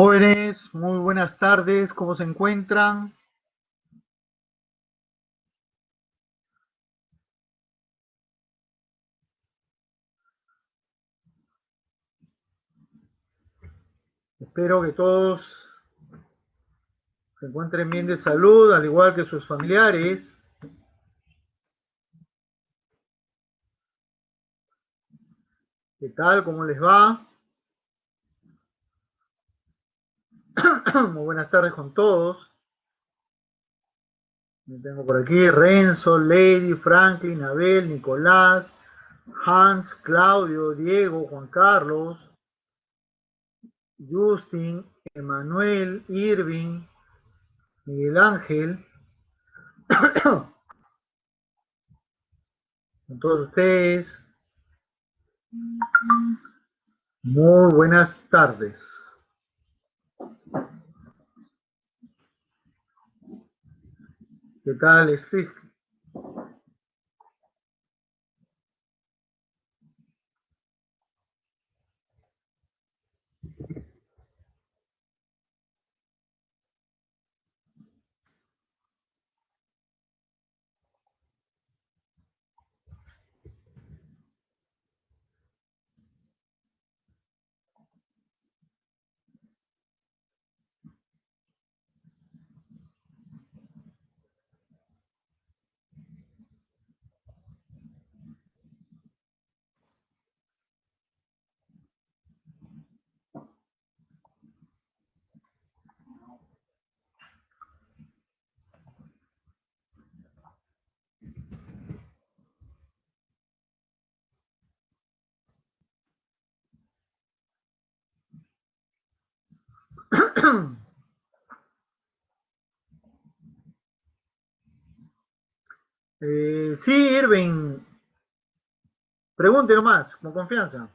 Jóvenes, muy buenas tardes, ¿cómo se encuentran? Espero que todos se encuentren bien de salud, al igual que sus familiares. ¿Qué tal? ¿Cómo les va? Muy buenas tardes con todos. Me tengo por aquí Renzo, Lady, Franklin, Abel, Nicolás, Hans, Claudio, Diego, Juan Carlos, Justin, Emanuel, Irving, Miguel Ángel, con todos ustedes. Muy buenas tardes. ¿Qué tal, Steve? Sí, Irving, pregunte nomás, con confianza.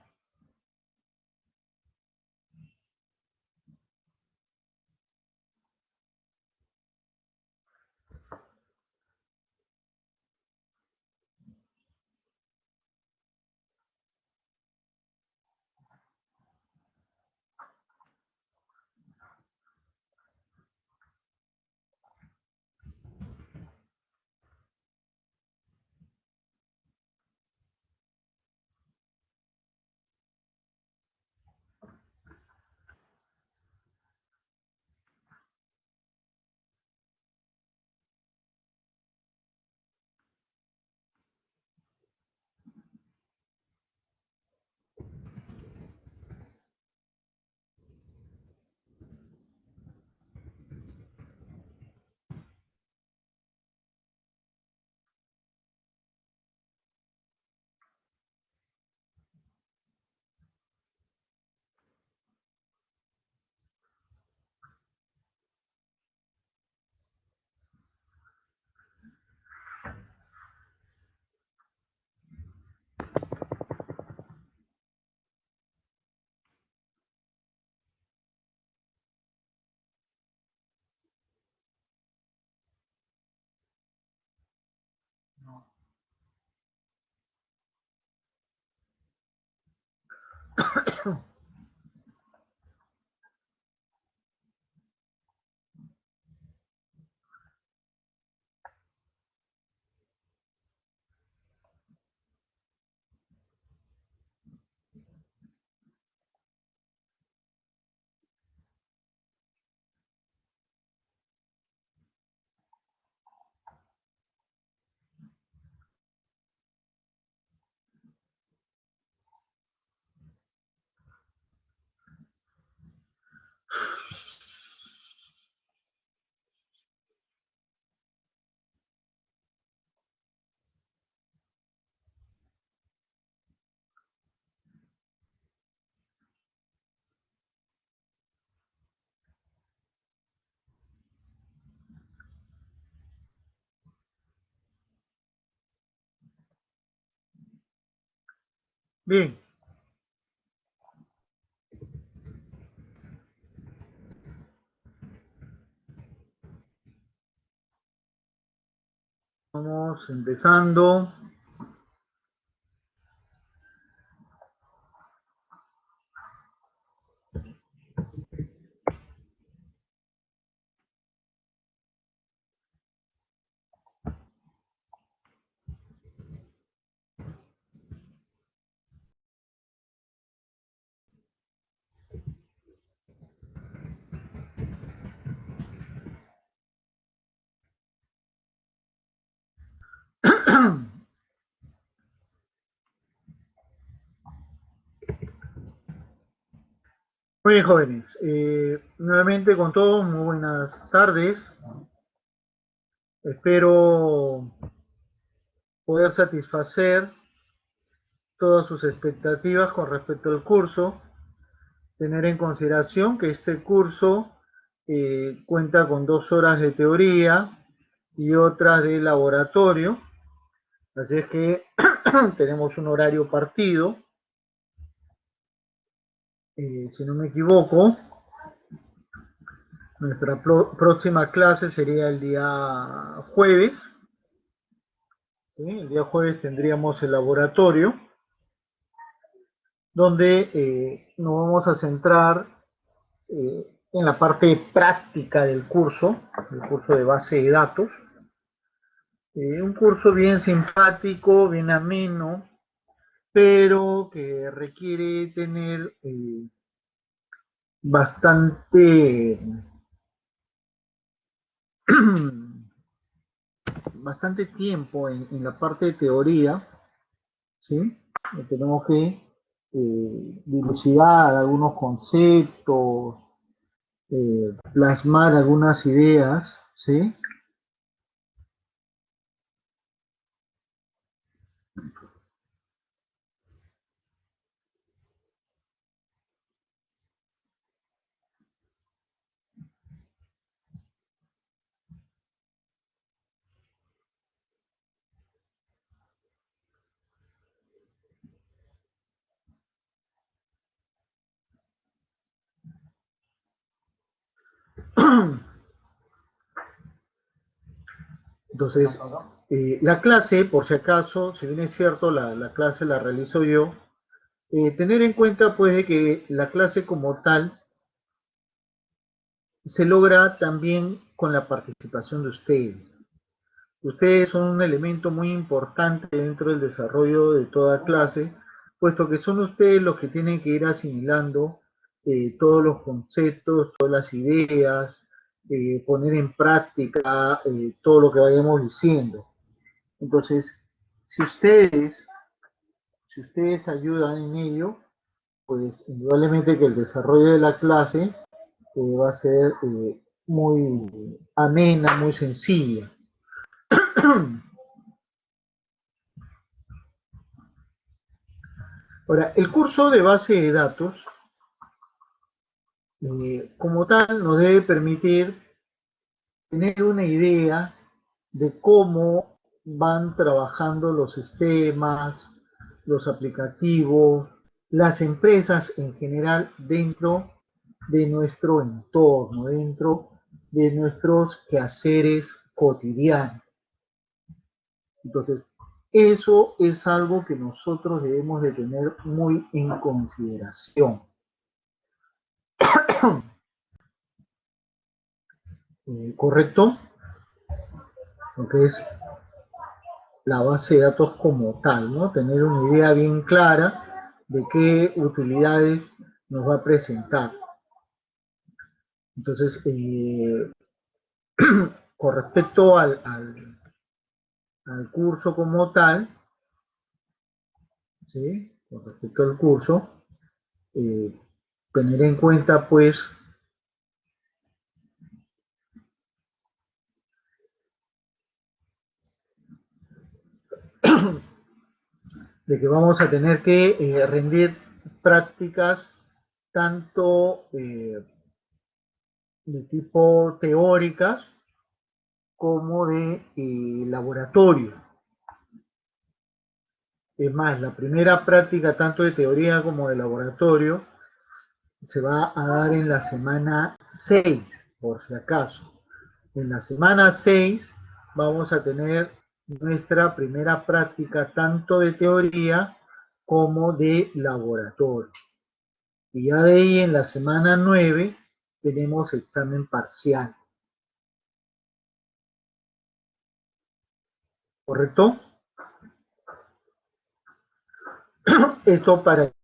Bien, vamos empezando. Muy bien, jóvenes. Nuevamente con todos, muy buenas tardes. Espero poder satisfacer todas sus expectativas con respecto al curso. Tener en consideración que este curso cuenta con 2 horas de teoría y otras de laboratorio. Así es que tenemos un horario partido. Si no me equivoco, nuestra próxima clase sería el día jueves. ¿Sí? El día jueves tendríamos el laboratorio, donde nos vamos a centrar en la parte práctica del curso, el curso de base de datos. Un curso bien simpático, bien ameno, pero que requiere tener bastante, bastante tiempo en la parte de teoría, ¿sí? Tenemos que dilucidar algunos conceptos, plasmar algunas ideas, ¿sí? Entonces, la clase, por si acaso, si bien es cierto, la clase la realizo yo, tener en cuenta pues de que la clase como tal se logra también con la participación de ustedes. Ustedes son un elemento muy importante dentro del desarrollo de toda clase, puesto que son ustedes los que tienen que ir asimilando todos los conceptos, todas las ideas, poner en práctica todo lo que vayamos diciendo. Entonces, si ustedes, si ustedes ayudan en ello, pues indudablemente que el desarrollo de la clase va a ser muy amena, muy sencilla. Ahora, el curso de base de datos, como tal, nos debe permitir tener una idea de cómo van trabajando los sistemas, los aplicativos, las empresas en general dentro de nuestro entorno, dentro de nuestros quehaceres cotidianos. Entonces, eso es algo que nosotros debemos de tener muy en consideración. ¿Correcto? Lo que es la base de datos como tal, ¿no? Tener una idea bien clara de qué utilidades nos va a presentar. Entonces, con respecto al curso como tal, ¿sí? Con respecto al curso, eh, tener en cuenta, pues, de que vamos a tener que rendir prácticas tanto de tipo teóricas como de laboratorio. Es más, la primera práctica, tanto de teoría como de laboratorio, se va a dar en la semana 6, por si acaso. En la semana 6 vamos a tener nuestra primera práctica, tanto de teoría como de laboratorio. Y ya de ahí en la semana 9 tenemos examen parcial. ¿Correcto? Esto para que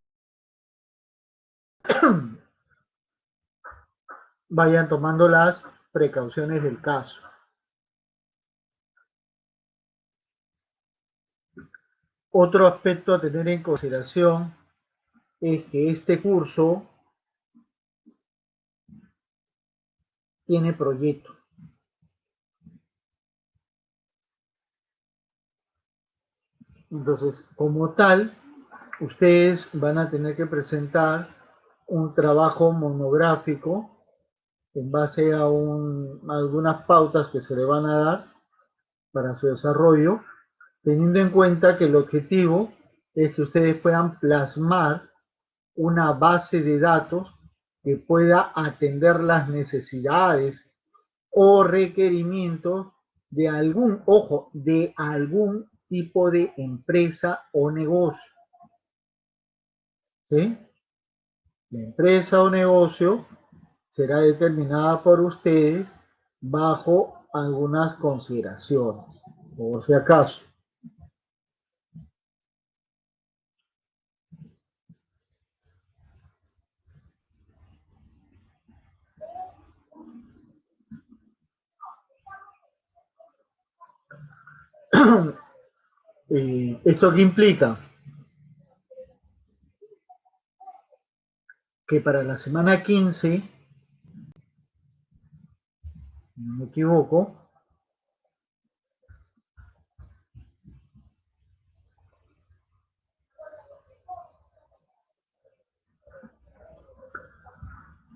vayan tomando las precauciones del caso. Otro aspecto a tener en consideración es que este curso tiene proyecto. Entonces, como tal, ustedes van a tener que presentar un trabajo monográfico en base a algunas pautas que se le van a dar para su desarrollo, teniendo en cuenta que el objetivo es que ustedes puedan plasmar una base de datos que pueda atender las necesidades o requerimientos de de algún tipo de empresa o negocio. ¿Sí? La empresa o negocio será determinada por ustedes bajo algunas consideraciones, por si acaso. ¿Esto qué implica? Que para la semana 15, si no me equivoco,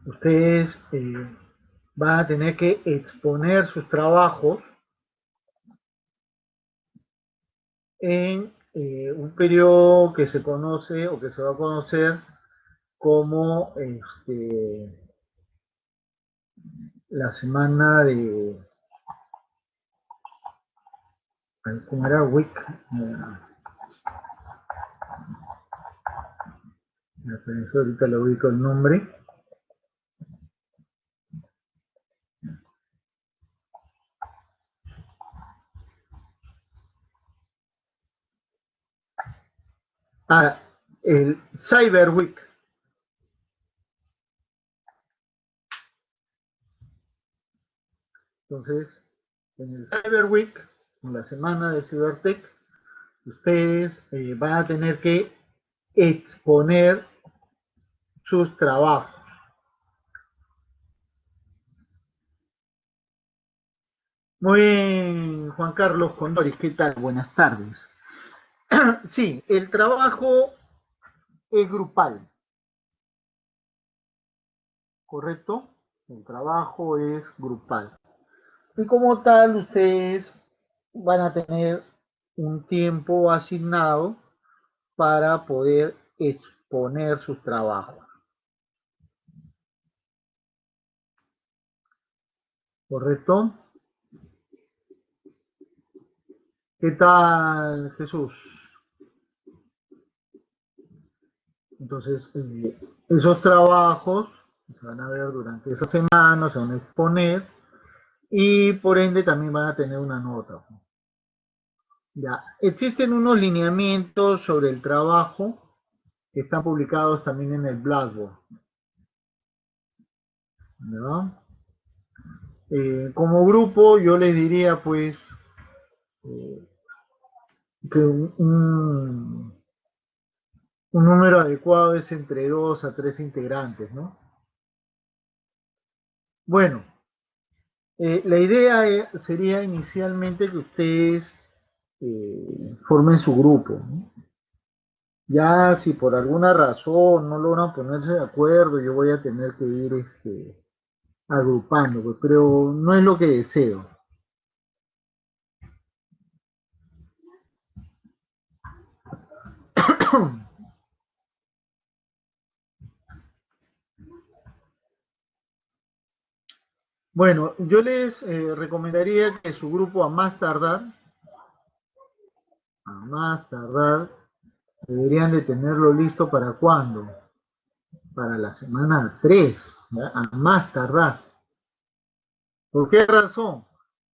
ustedes van a tener que exponer sus trabajos en un periodo que se conoce o que se va a conocer como la semana de, ¿cómo era? Week. Ahorita le ubico el nombre. Ah, el Cyber Week. Entonces, en el Cyber Week, en la semana de Cybertech, ustedes van a tener que exponer sus trabajos. Muy bien, Juan Carlos Condoris, ¿qué tal? Buenas tardes. Sí, el trabajo es grupal, ¿correcto? El trabajo es grupal. Y como tal, ustedes van a tener un tiempo asignado para poder exponer sus trabajos, ¿correcto? ¿Qué tal, Jesús? Entonces, esos trabajos se van a ver durante esa semana, se van a exponer y por ende también van a tener una nota. Ya, existen unos lineamientos sobre el trabajo que están publicados también en el Blackboard, ¿no? Como grupo, yo les diría, pues, eh, que un número adecuado es entre 2 a 3 integrantes, ¿no? Bueno, la idea sería inicialmente que ustedes formen su grupo, ¿no? Ya si por alguna razón no logran ponerse de acuerdo, yo voy a tener que ir agrupando, pues, pero no es lo que deseo. Bueno, yo les recomendaría que su grupo a más tardar, deberían de tenerlo listo para cuándo, para la semana 3, ¿ya? A más tardar. ¿Por qué razón?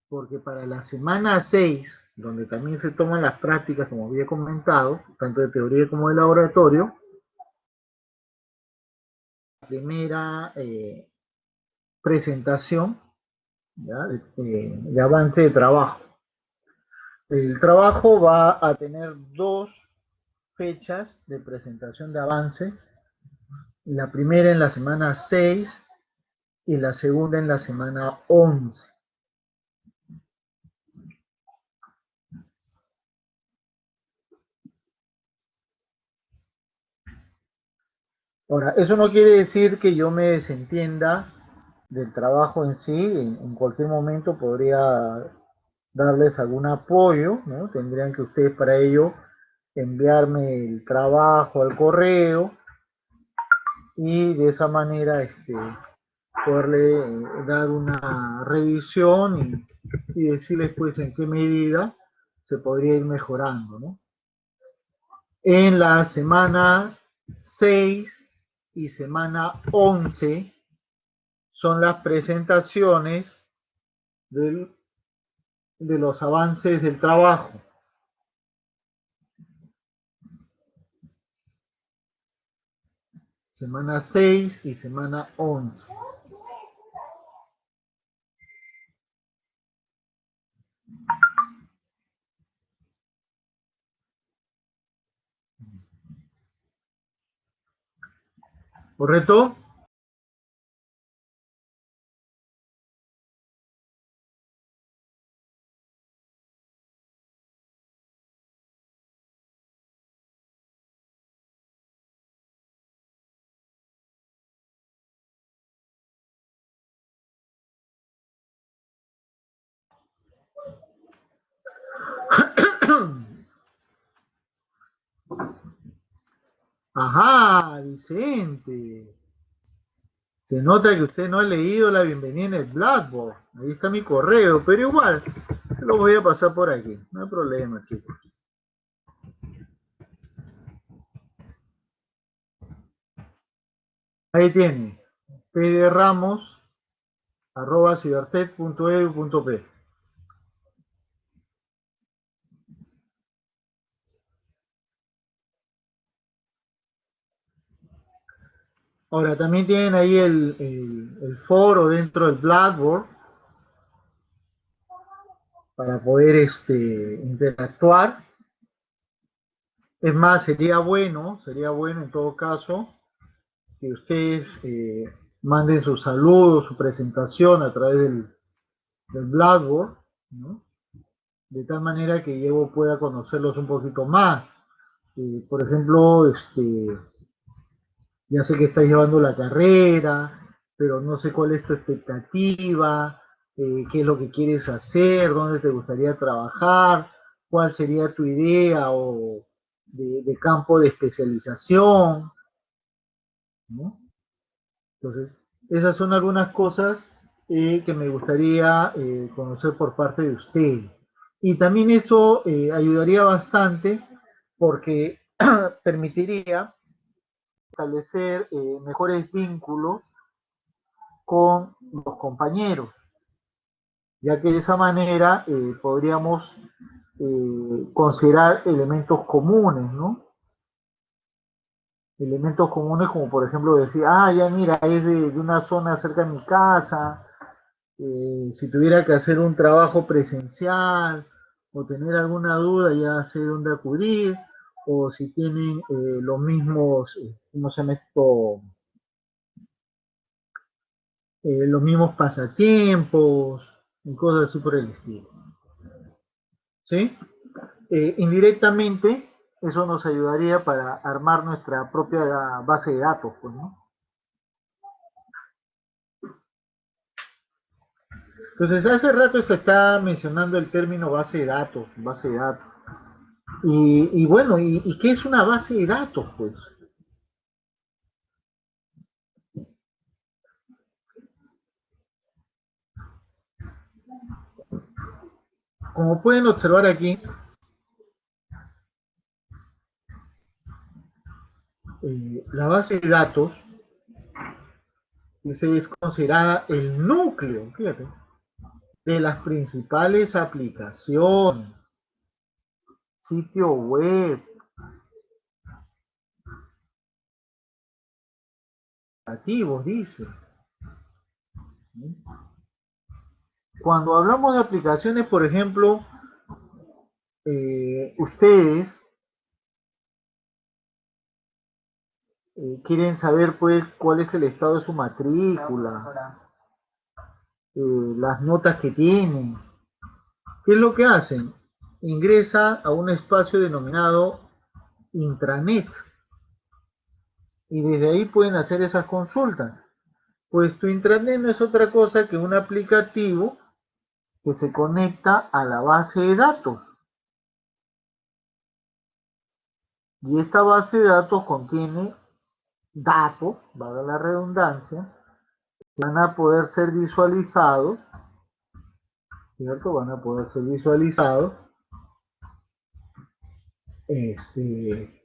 Porque para la semana 6, donde también se toman las prácticas, como había comentado, tanto de teoría como de laboratorio, la primera presentación, ¿ya? De avance de trabajo. El trabajo va a tener 2 fechas de presentación de avance. La primera en la semana 6 y la segunda en la semana 11. Ahora, eso no quiere decir que yo me desentienda del trabajo en sí. En cualquier momento podría darles algún apoyo, ¿no? Tendrían que ustedes para ello enviarme el trabajo al correo y de esa manera poderle dar una revisión y decirles pues en qué medida se podría ir mejorando, ¿no? En la semana 6 y semana 11 son las presentaciones del, de los avances del trabajo. Semana 6 y semana 11. ¿Correcto? Ajá, Vicente. Se nota que usted no ha leído la bienvenida en el Blackboard. Ahí está mi correo, pero igual, lo voy a pasar por aquí. No hay problema, chicos. Ahí tiene. pdraramos@cibertech.edu.p. Ahora, también tienen ahí el foro dentro del Blackboard para poder interactuar. Es más, sería bueno en todo caso que ustedes manden sus saludos, su presentación a través del Blackboard, ¿no? De tal manera que yo pueda conocerlos un poquito más. Por ejemplo, ya sé que estás llevando la carrera, pero no sé cuál es tu expectativa, qué es lo que quieres hacer, dónde te gustaría trabajar, cuál sería tu idea o de campo de especialización, ¿no? Entonces, esas son algunas cosas que me gustaría conocer por parte de usted. Y también esto ayudaría bastante porque permitiría establecer mejores vínculos con los compañeros, ya que de esa manera podríamos considerar elementos comunes, ¿no? Elementos comunes como por ejemplo decir, ah, ya mira, es de una zona cerca de mi casa, si tuviera que hacer un trabajo presencial o tener alguna duda, ya sé dónde acudir, o si tienen los mismos, ¿cómo se llama esto? Los mismos pasatiempos y cosas así por el estilo. ¿Sí? Indirectamente, eso nos ayudaría para armar nuestra propia base de datos, pues, ¿no? Entonces, hace rato se está mencionando el término base de datos, base de datos. Y bueno, ¿y qué es una base de datos? Pues, como pueden observar aquí, la base de datos es considerada el núcleo, fíjate, de las principales aplicaciones, sitio web, aplicativos, dice. Cuando hablamos de aplicaciones, por ejemplo, ustedes quieren saber pues cuál es el estado de su matrícula, las notas que tienen. ¿Qué es lo que hacen? Ingresa a un espacio denominado intranet y desde ahí pueden hacer esas consultas. Pues tu intranet no es otra cosa que un aplicativo que se conecta a la base de datos. Y esta base de datos contiene datos, valga la redundancia, que van a poder ser visualizados, ¿cierto? Van a poder ser visualizados este,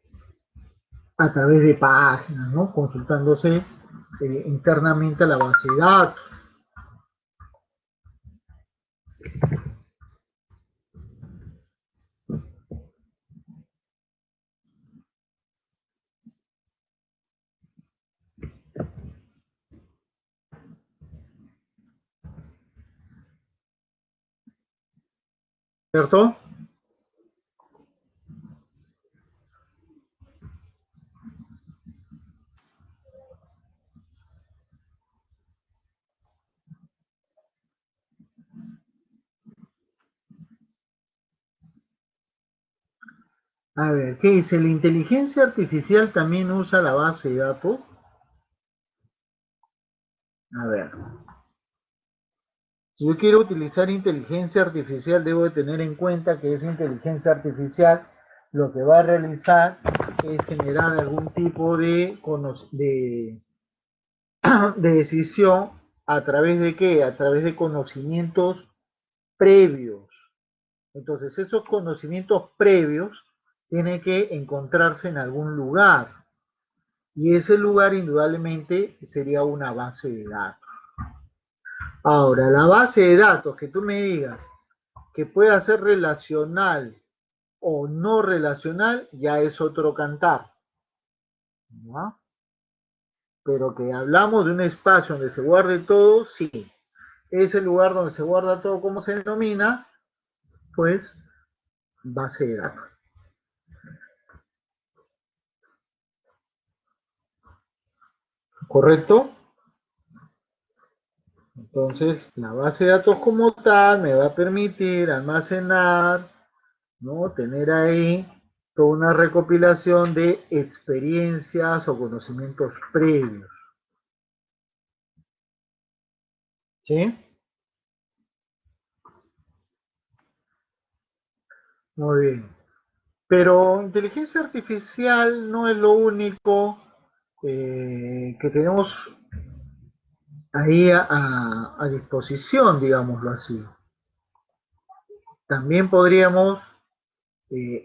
a través de páginas, ¿no? Consultándose internamente a la base de datos. ¿Cierto? A ver, ¿qué dice? ¿La inteligencia artificial también usa la base de datos? A ver, si yo quiero utilizar inteligencia artificial, debo de tener en cuenta que esa inteligencia artificial lo que va a realizar es generar algún tipo de decisión a través de qué? A través de conocimientos previos. Entonces, esos conocimientos previos tienen que encontrarse en algún lugar. Y ese lugar indudablemente sería una base de datos. Ahora, la base de datos que tú me digas que pueda ser relacional o no relacional, ya es otro cantar, ¿no? Pero que hablamos de un espacio donde se guarde todo, sí. Ese lugar donde se guarda todo, ¿cómo se denomina? Pues base de datos. ¿Correcto? Entonces, la base de datos como tal me va a permitir almacenar, ¿no? Tener ahí toda una recopilación de experiencias o conocimientos previos. ¿Sí? Muy bien. Pero inteligencia artificial no es lo único que tenemos ahí a disposición, digámoslo así. También podríamos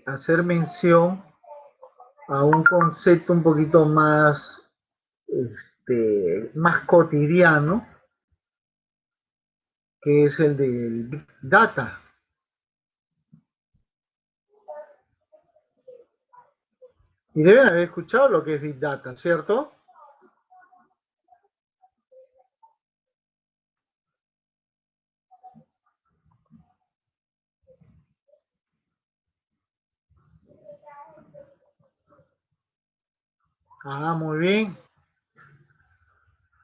hacer mención a un concepto un poquito más cotidiano, que es el del Big Data. Y deben haber escuchado lo que es Big Data, ¿cierto? Ah, muy bien.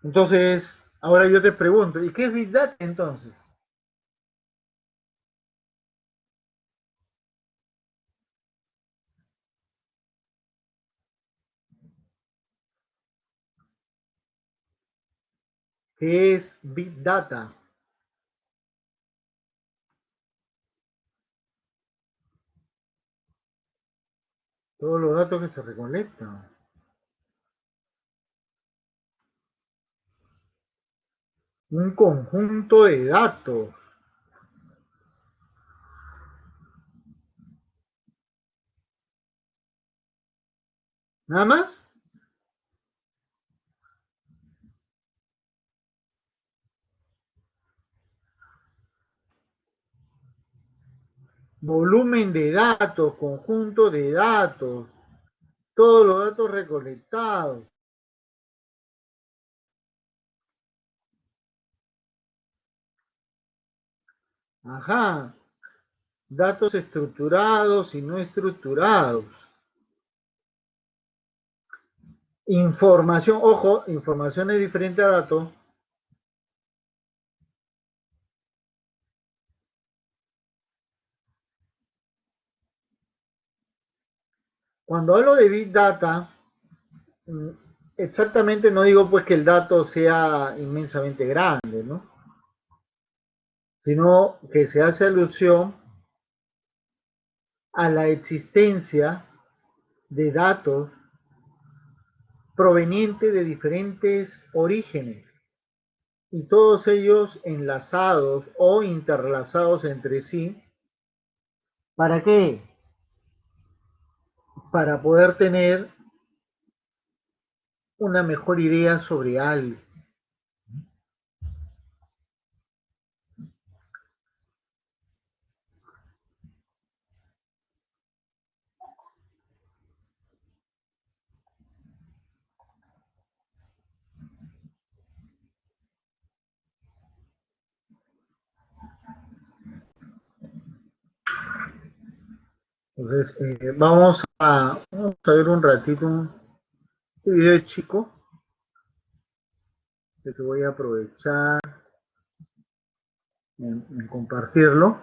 Entonces, ahora yo te pregunto, ¿y qué es Big Data entonces? ¿Qué es Big Data? Todos los datos que se recolectan. Un conjunto de datos. ¿Nada más? Volumen de datos, conjunto de datos, todos los datos recolectados. Ajá, datos estructurados y no estructurados. Información, ojo, información es diferente a datos. Cuando hablo de Big Data, mm, exactamente no digo pues que el dato sea inmensamente grande, ¿no? Sino que se hace alusión a la existencia de datos provenientes de diferentes orígenes y todos ellos enlazados o interlazados entre sí. ¿Para qué? Para poder tener una mejor idea sobre algo. Entonces, vamos a ver un ratito un video chico que voy a aprovechar en compartirlo.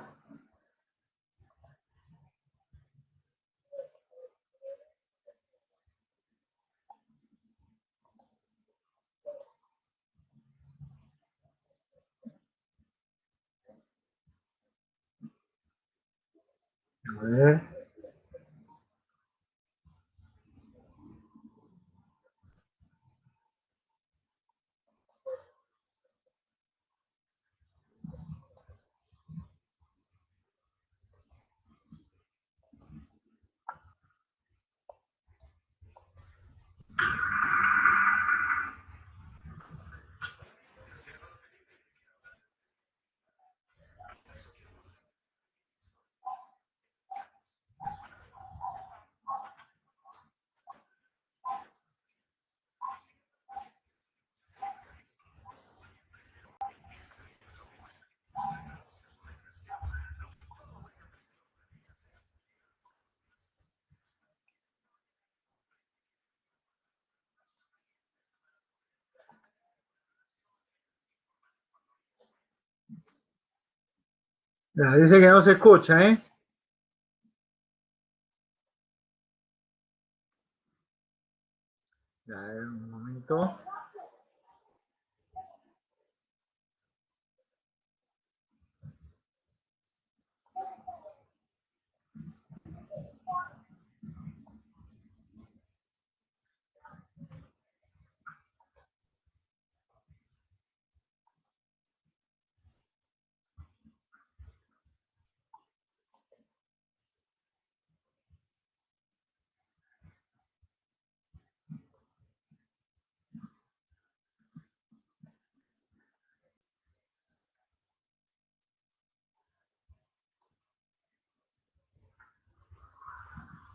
A ver, ya, dice que no se escucha, ¿eh? Ya, a ver, un momento.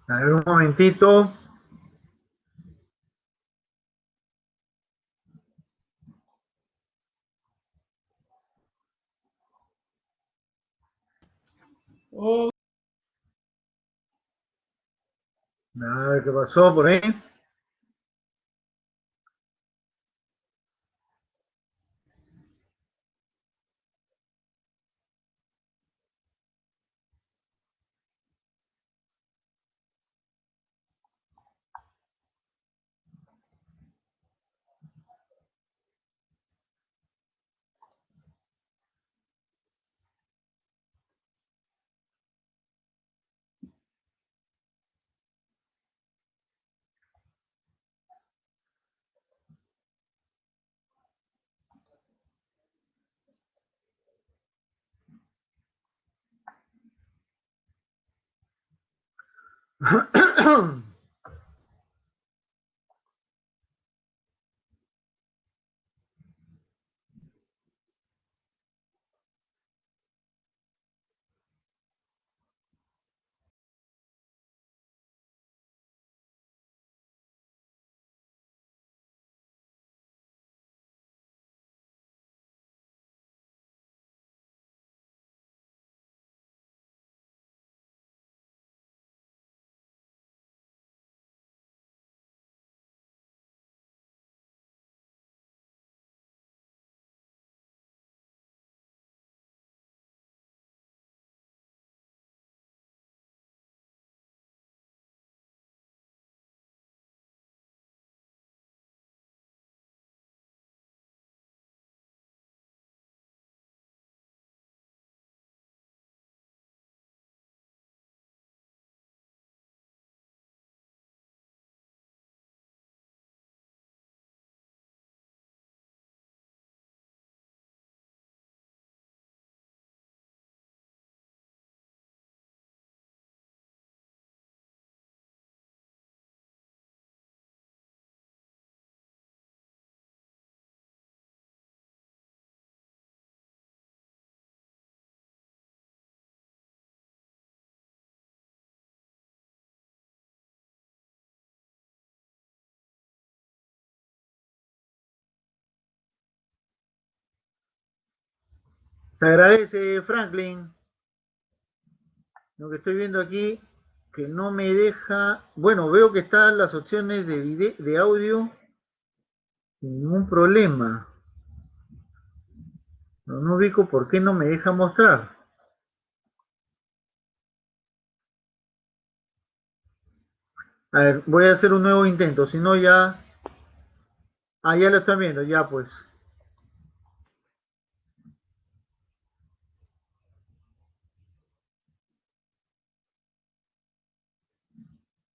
A ver, un momentito. A ver qué pasó por ahí. Se agradece, Franklin. Lo que estoy viendo aquí, que no me deja... Bueno, veo que están las opciones de audio sin ningún problema. No ubico por qué no me deja mostrar. A ver, voy a hacer un nuevo intento, si no ya... Ah, ya lo están viendo, ya pues.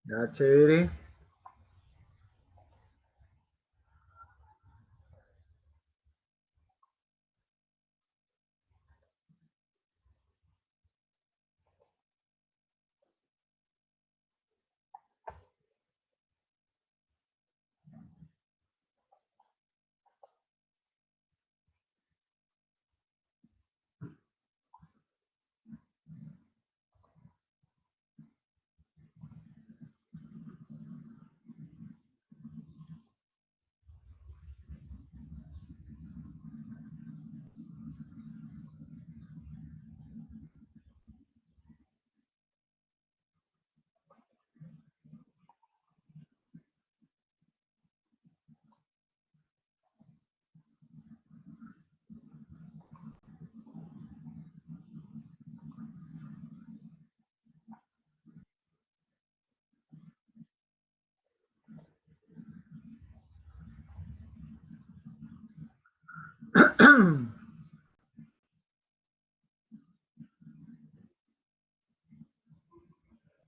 Ya, chévere.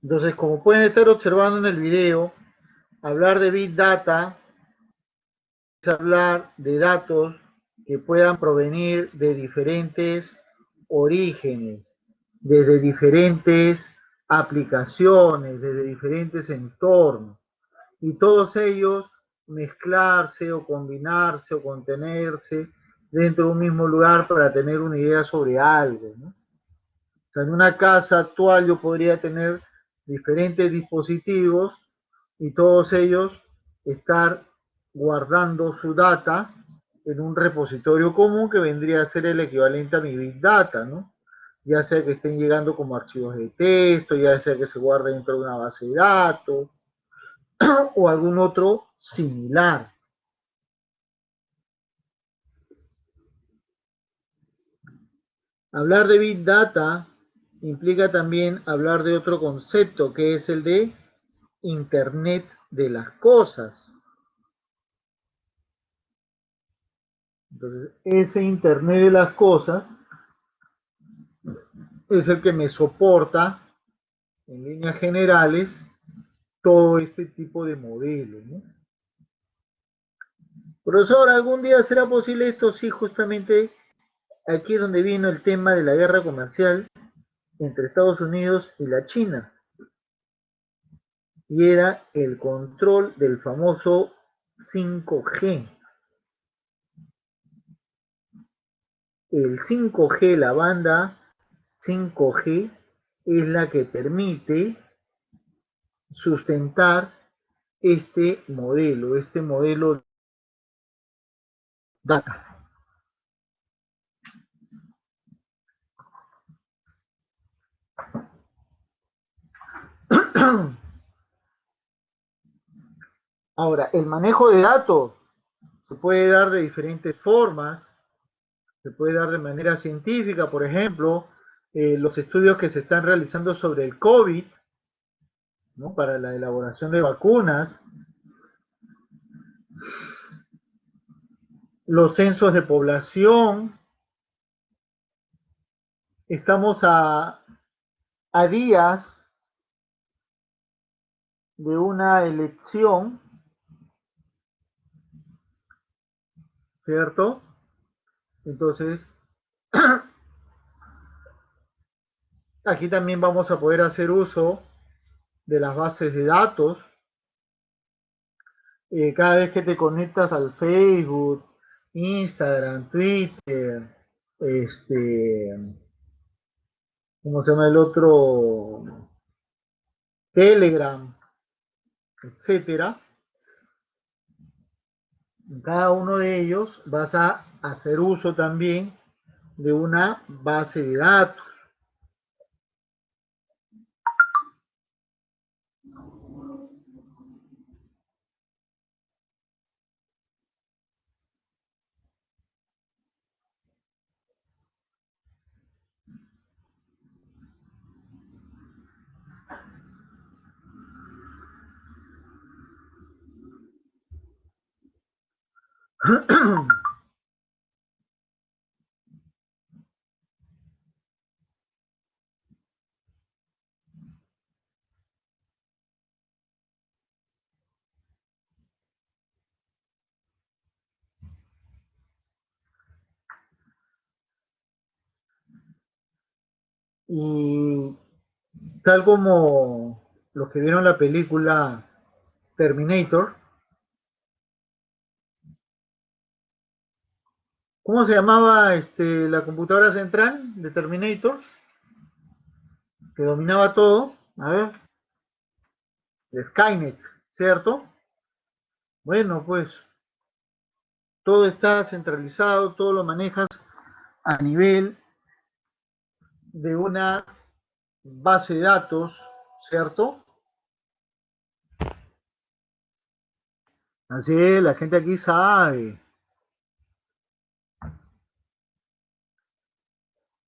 Entonces, como pueden estar observando en el video, hablar de Big Data es hablar de datos que puedan provenir de diferentes orígenes, desde diferentes aplicaciones, desde diferentes entornos, y todos ellos mezclarse o combinarse o contenerse dentro de un mismo lugar para tener una idea sobre algo, ¿no? O sea, en una casa actual yo podría tener diferentes dispositivos y todos ellos estar guardando su data en un repositorio común que vendría a ser el equivalente a mi Big Data, ¿no? Ya sea que estén llegando como archivos de texto, ya sea que se guarde dentro de una base de datos o algún otro similar. Hablar de Big Data implica también hablar de otro concepto que es el de Internet de las cosas. Entonces, ese Internet de las cosas es el que me soporta, en líneas generales, todo este tipo de modelos, ¿no? Profesor, ¿algún día será posible esto? Sí, justamente aquí es donde vino el tema de la guerra comercial entre Estados Unidos y la China. Y era el control del famoso 5G. El 5G, la banda 5G, es la que permite sustentar este modelo data. Ahora, el manejo de datos se puede dar de diferentes formas, se puede dar de manera científica, por ejemplo, los estudios que se están realizando sobre el COVID, ¿no? Para la elaboración de vacunas, los censos de población. Estamos a días de una elección, ¿cierto? Entonces, aquí también vamos a poder hacer uso de las bases de datos. Cada vez que te conectas al Facebook, Instagram, Twitter, este, ¿cómo se llama el otro? Telegram, etcétera. En cada uno de ellos vas a hacer uso también de una base de datos. Y tal como los que vieron la película Terminator, ¿cómo se llamaba la computadora central de Terminator? Que dominaba todo. A ver, Skynet, ¿cierto? Bueno, pues todo está centralizado, todo lo manejas a nivel de una base de datos, ¿cierto? Así es, la gente aquí sabe.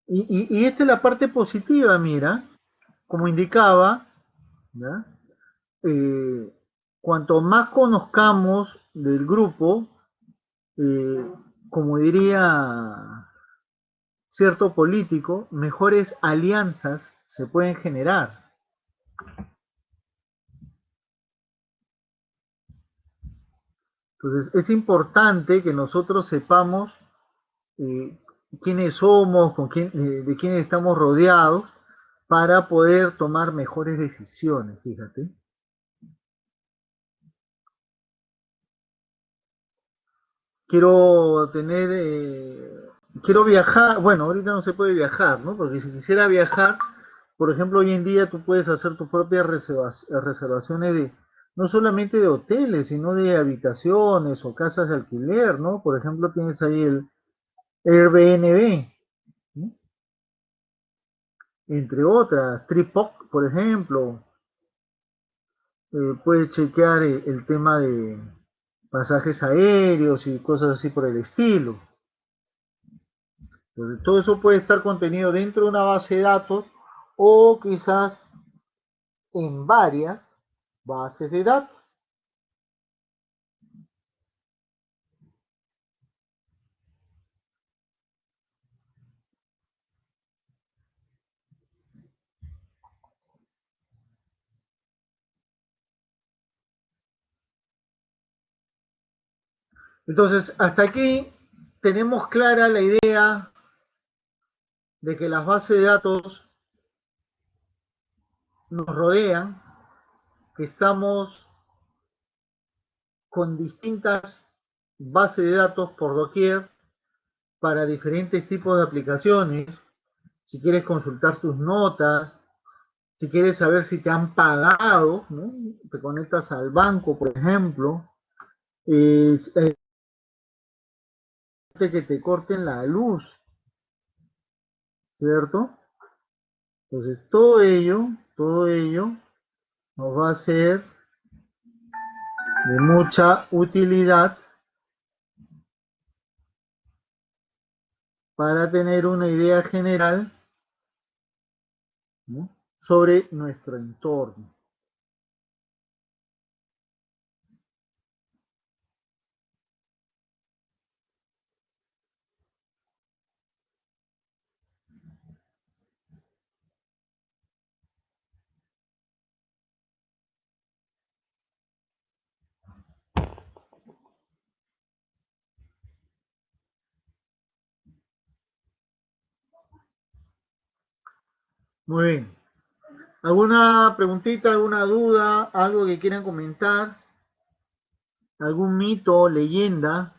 Y esta es la parte positiva, mira, como indicaba, ¿ya? Eh, cuanto más conozcamos del grupo, eh, como diría cierto político, mejores alianzas se pueden generar. Entonces, es importante que nosotros sepamos eh, quiénes somos, de quiénes estamos rodeados, para poder tomar mejores decisiones, fíjate. Quiero tener, quiero viajar, bueno, ahorita no se puede viajar, ¿no? Porque si quisiera viajar, por ejemplo, hoy en día tú puedes hacer tus propias reservaciones de, no solamente de hoteles, sino de habitaciones o casas de alquiler, ¿no? Por ejemplo, tienes ahí el Airbnb, ¿no? Entre otras, Tripok, por ejemplo, puedes chequear el tema de pasajes aéreos y cosas así por el estilo. Entonces, todo eso puede estar contenido dentro de una base de datos o quizás en varias bases de datos. Entonces, hasta aquí tenemos clara la idea de que las bases de datos nos rodean, que estamos con distintas bases de datos por doquier para diferentes tipos de aplicaciones. Si quieres consultar tus notas, si quieres saber si te han pagado, ¿no? Te conectas al banco, por ejemplo, es, que te corten la luz, ¿cierto? Entonces, todo ello nos va a ser de mucha utilidad para tener una idea general, ¿no? Sobre nuestro entorno. Muy bien. ¿Alguna preguntita, alguna duda, algo que quieran comentar? ¿Algún mito, leyenda?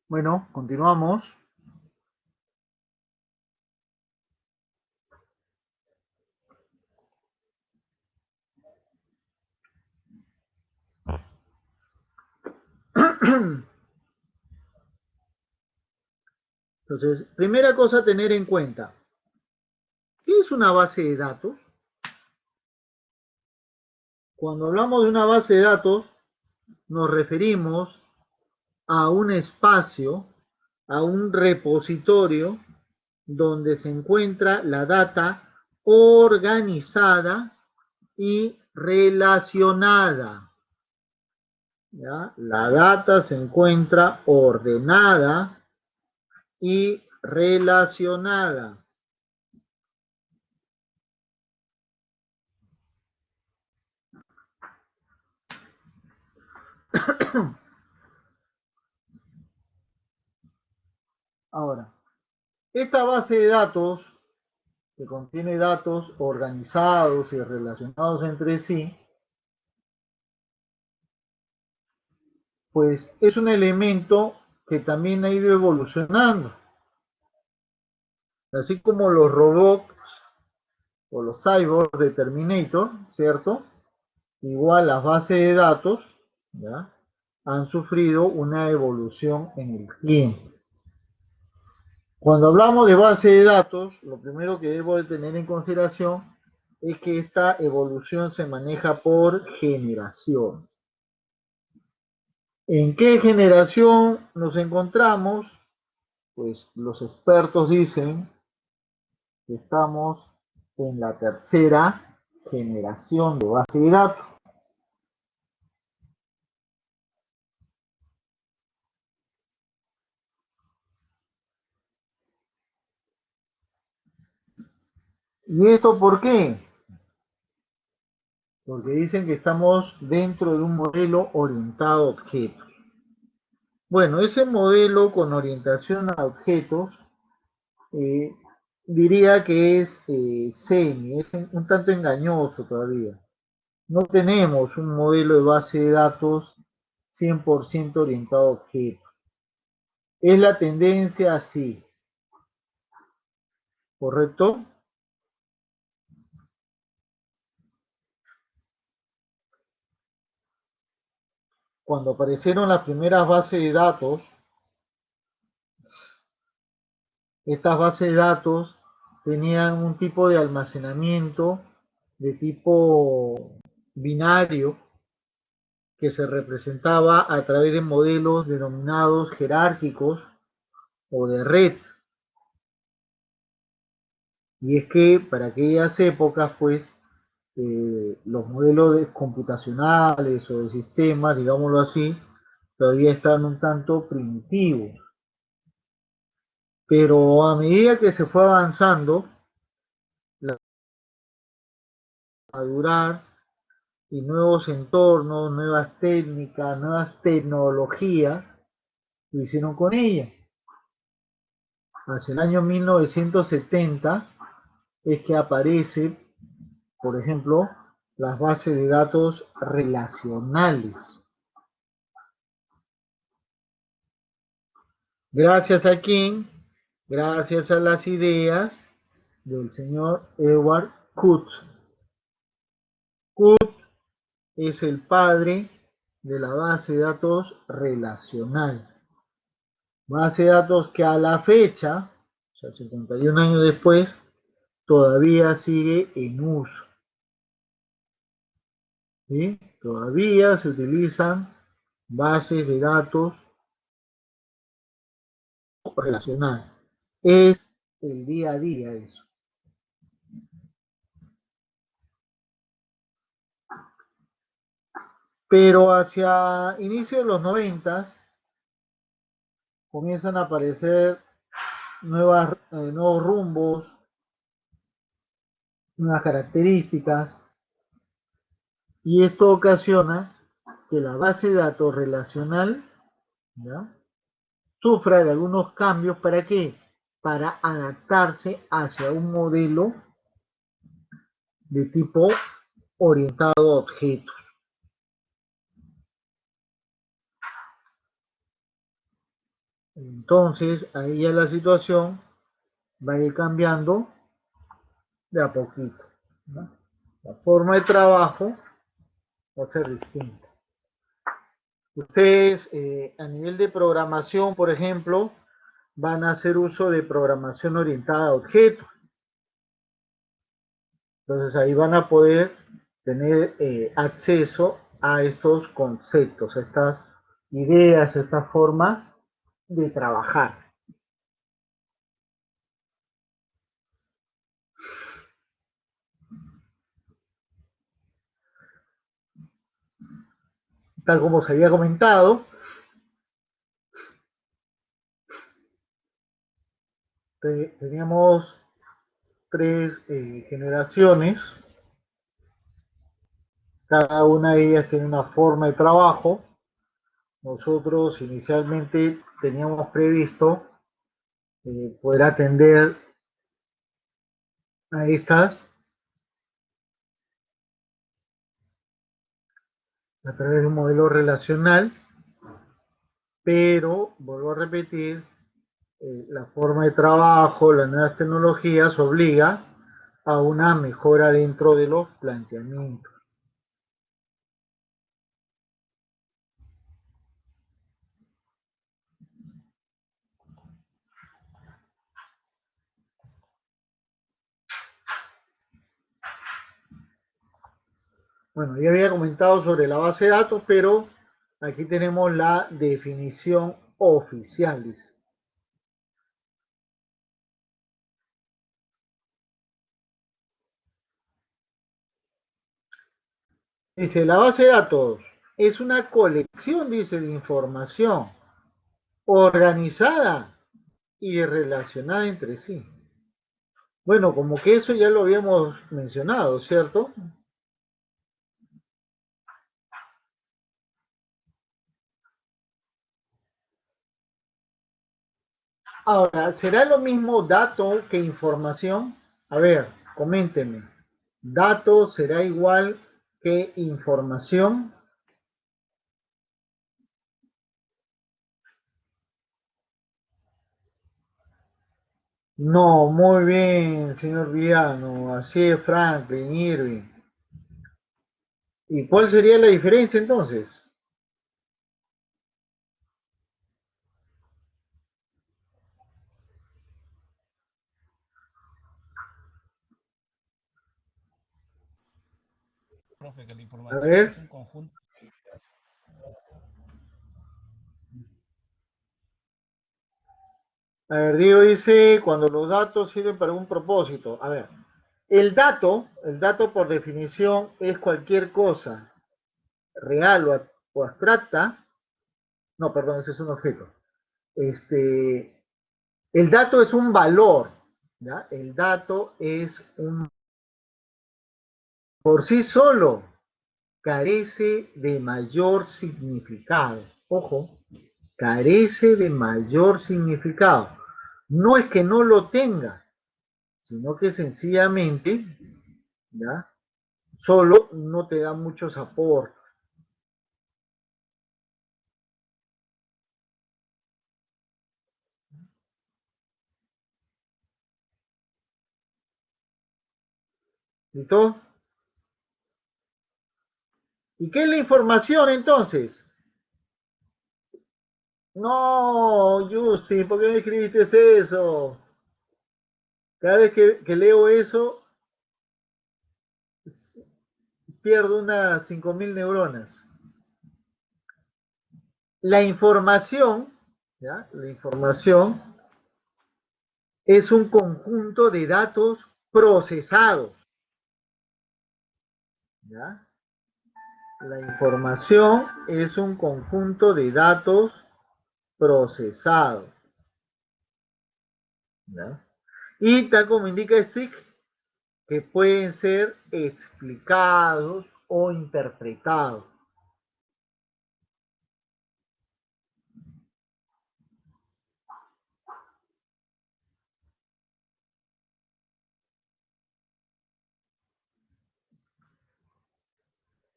Bueno, continuamos. Entonces, primera cosa a tener en cuenta. ¿Qué es una base de datos? Cuando hablamos de una base de datos, nos referimos a un espacio, a un repositorio donde se encuentra la data organizada y relacionada. ¿Ya? La data se encuentra ordenada y relacionada. Ahora, esta base de datos, que contiene datos organizados y relacionados entre sí, pues es un elemento que también ha ido evolucionando. Así como los robots o los cyborgs de Terminator, ¿cierto? Igual las bases de datos, ¿ya? Han sufrido una evolución en el tiempo. Cuando hablamos de base de datos, lo primero que debo de tener en consideración es que esta evolución se maneja por generación. ¿En qué generación nos encontramos? Pues los expertos dicen que estamos en la tercera generación de base de datos. ¿Y esto por qué? Porque dicen que estamos dentro de un modelo orientado a objetos. Bueno, ese modelo con orientación a objetos eh, diría que es semi, es un tanto engañoso todavía. No tenemos un modelo de base de datos 100% orientado a objetos. Es la tendencia así, ¿correcto? Cuando aparecieron las primeras bases de datos, estas bases de datos tenían un tipo de almacenamiento de tipo binario que se representaba a través de modelos denominados jerárquicos o de red. Y es que para aquellas épocas, pues, los modelos computacionales o de sistemas, digámoslo así, todavía estaban un tanto primitivos. Pero a medida que se fue avanzando, a durar y nuevos entornos, nuevas técnicas, nuevas tecnologías, lo hicieron con ella. Hacia el año 1970 es que aparece, por ejemplo, las bases de datos relacionales. ¿Gracias a quién? Gracias a las ideas del señor Edward Cook. Cook es el padre de la base de datos relacional. Base de datos que a la fecha, o sea, 51 años después, todavía sigue en uso. ¿Sí? Todavía se utilizan bases de datos relacionales. Es el día a día eso. Pero hacia inicios de los 90 comienzan a aparecer nuevos rumbos, nuevas características, y esto ocasiona que la base de datos relacional, ¿ya?, sufra de algunos cambios. ¿Para qué? Para adaptarse hacia un modelo de tipo orientado a objetos. Entonces, ahí ya la situación va a ir cambiando de a poquito, ¿no? La forma de trabajo va a ser distinta. Ustedes, a nivel de programación, por ejemplo, van a hacer uso de programación orientada a objetos. Entonces ahí van a poder tener acceso a estos conceptos, a estas ideas, a estas formas de trabajar. Tal como se había comentado, teníamos tres generaciones, cada una de ellas tiene una forma de trabajo. Nosotros inicialmente teníamos previsto poder atender a estas a través de un modelo relacional, pero vuelvo a repetir, la forma de trabajo, las nuevas tecnologías obliga a una mejora dentro de los planteamientos. Bueno, ya había comentado sobre la base de datos, pero aquí tenemos la definición oficial, dice. Dice, la base de datos es una colección, dice, de información organizada y relacionada entre sí. Bueno, como que eso ya lo habíamos mencionado, ¿cierto? Ahora, ¿será lo mismo dato que información? A ver, coméntenme. ¿Dato será igual que información? No, muy bien, señor Villano. Así es, Franklin, Irving. ¿Y cuál sería la diferencia entonces? Profe, que la A información ver, es un conjunto. Diego dice, cuando los datos sirven para un propósito. A ver, el dato por definición es cualquier cosa real o abstracta. No, perdón, ese es un objeto. Este, el dato es un valor, ¿ya? El dato es un, por sí solo, carece de mayor significado. Ojo, carece de mayor significado. No es que no lo tenga, sino que sencillamente, ¿ya? Solo no te da muchos aportes. ¿Listo? ¿Y qué es la información entonces? No, Justin, ¿por qué me escribiste eso? Cada vez que leo eso, pierdo unas 5.000 neuronas. La información, ¿ya? La información es un conjunto de datos procesados, ¿ya? La información es un conjunto de datos procesados, ¿ya? Y tal como indica Stick, que pueden ser explicados o interpretados.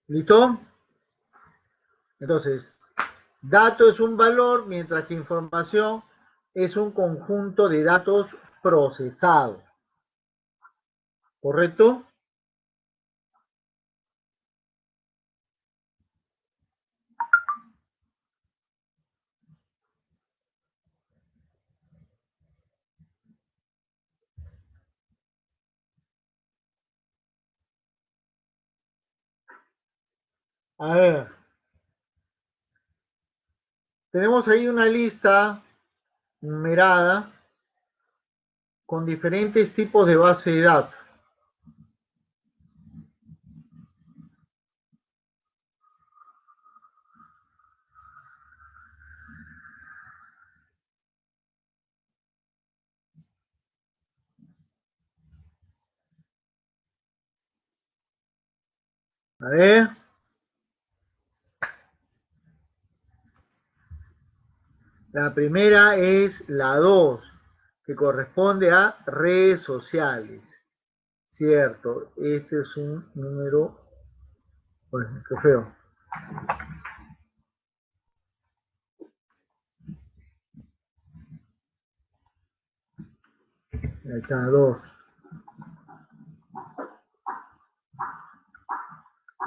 ¿Listo? Entonces, dato es un valor, mientras que información es un conjunto de datos procesados, ¿correcto? A ver, tenemos ahí una lista numerada con diferentes tipos de base de datos. A ver, la primera es la 2, que corresponde a redes sociales. Cierto, este es un número, pues, qué feo. Ahí está, 2.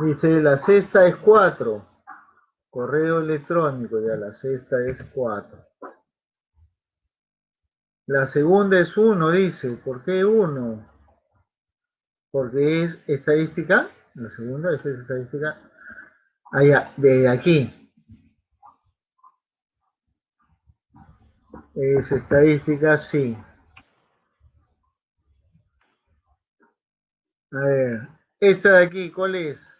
Dice, la sexta es 4. Correo electrónico, ya la sexta es 4. La segunda es 1, dice. ¿Por qué 1? Porque es estadística. La segunda es estadística. Allá, de aquí. Es estadística, sí. A ver, esta de aquí, ¿cuál es?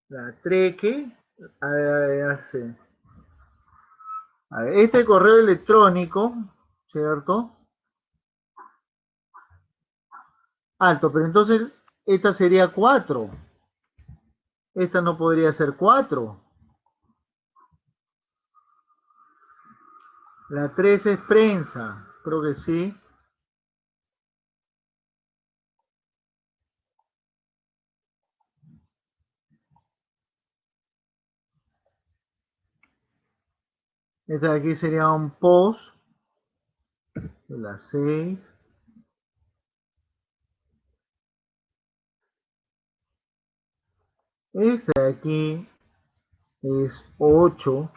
La treque. A ver, hace. A ver, este correo electrónico, ¿cierto? Alto, pero entonces esta sería 4. Esta no podría ser 4. La 3 es prensa, creo que sí. Esta de aquí sería un post. La 6. Esta de aquí es 8.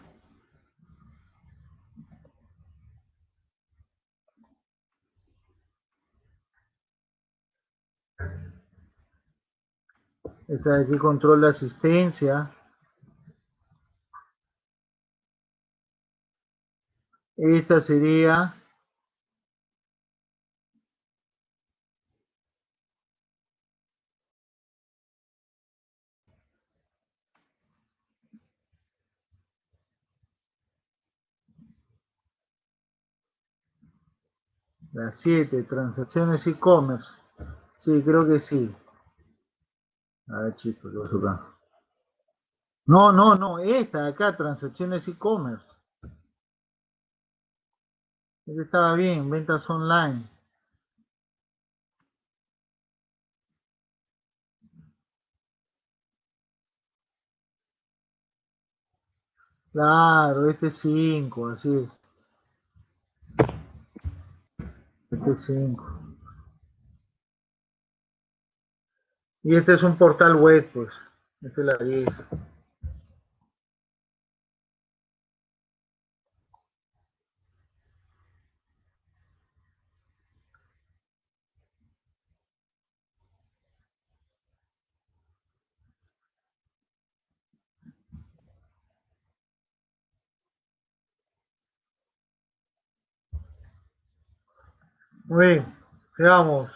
Esta de aquí controla asistencia. Esta sería la 7, transacciones e-commerce. Sí, creo que sí. A ver, chicos, lo acá. No, no, no, esta de acá, transacciones e-commerce. Esta estaba bien, ventas online. Claro, este es 5, así es. Este es 5. Y este es un portal web, pues. Esta es la 10. Muy bien, veamos.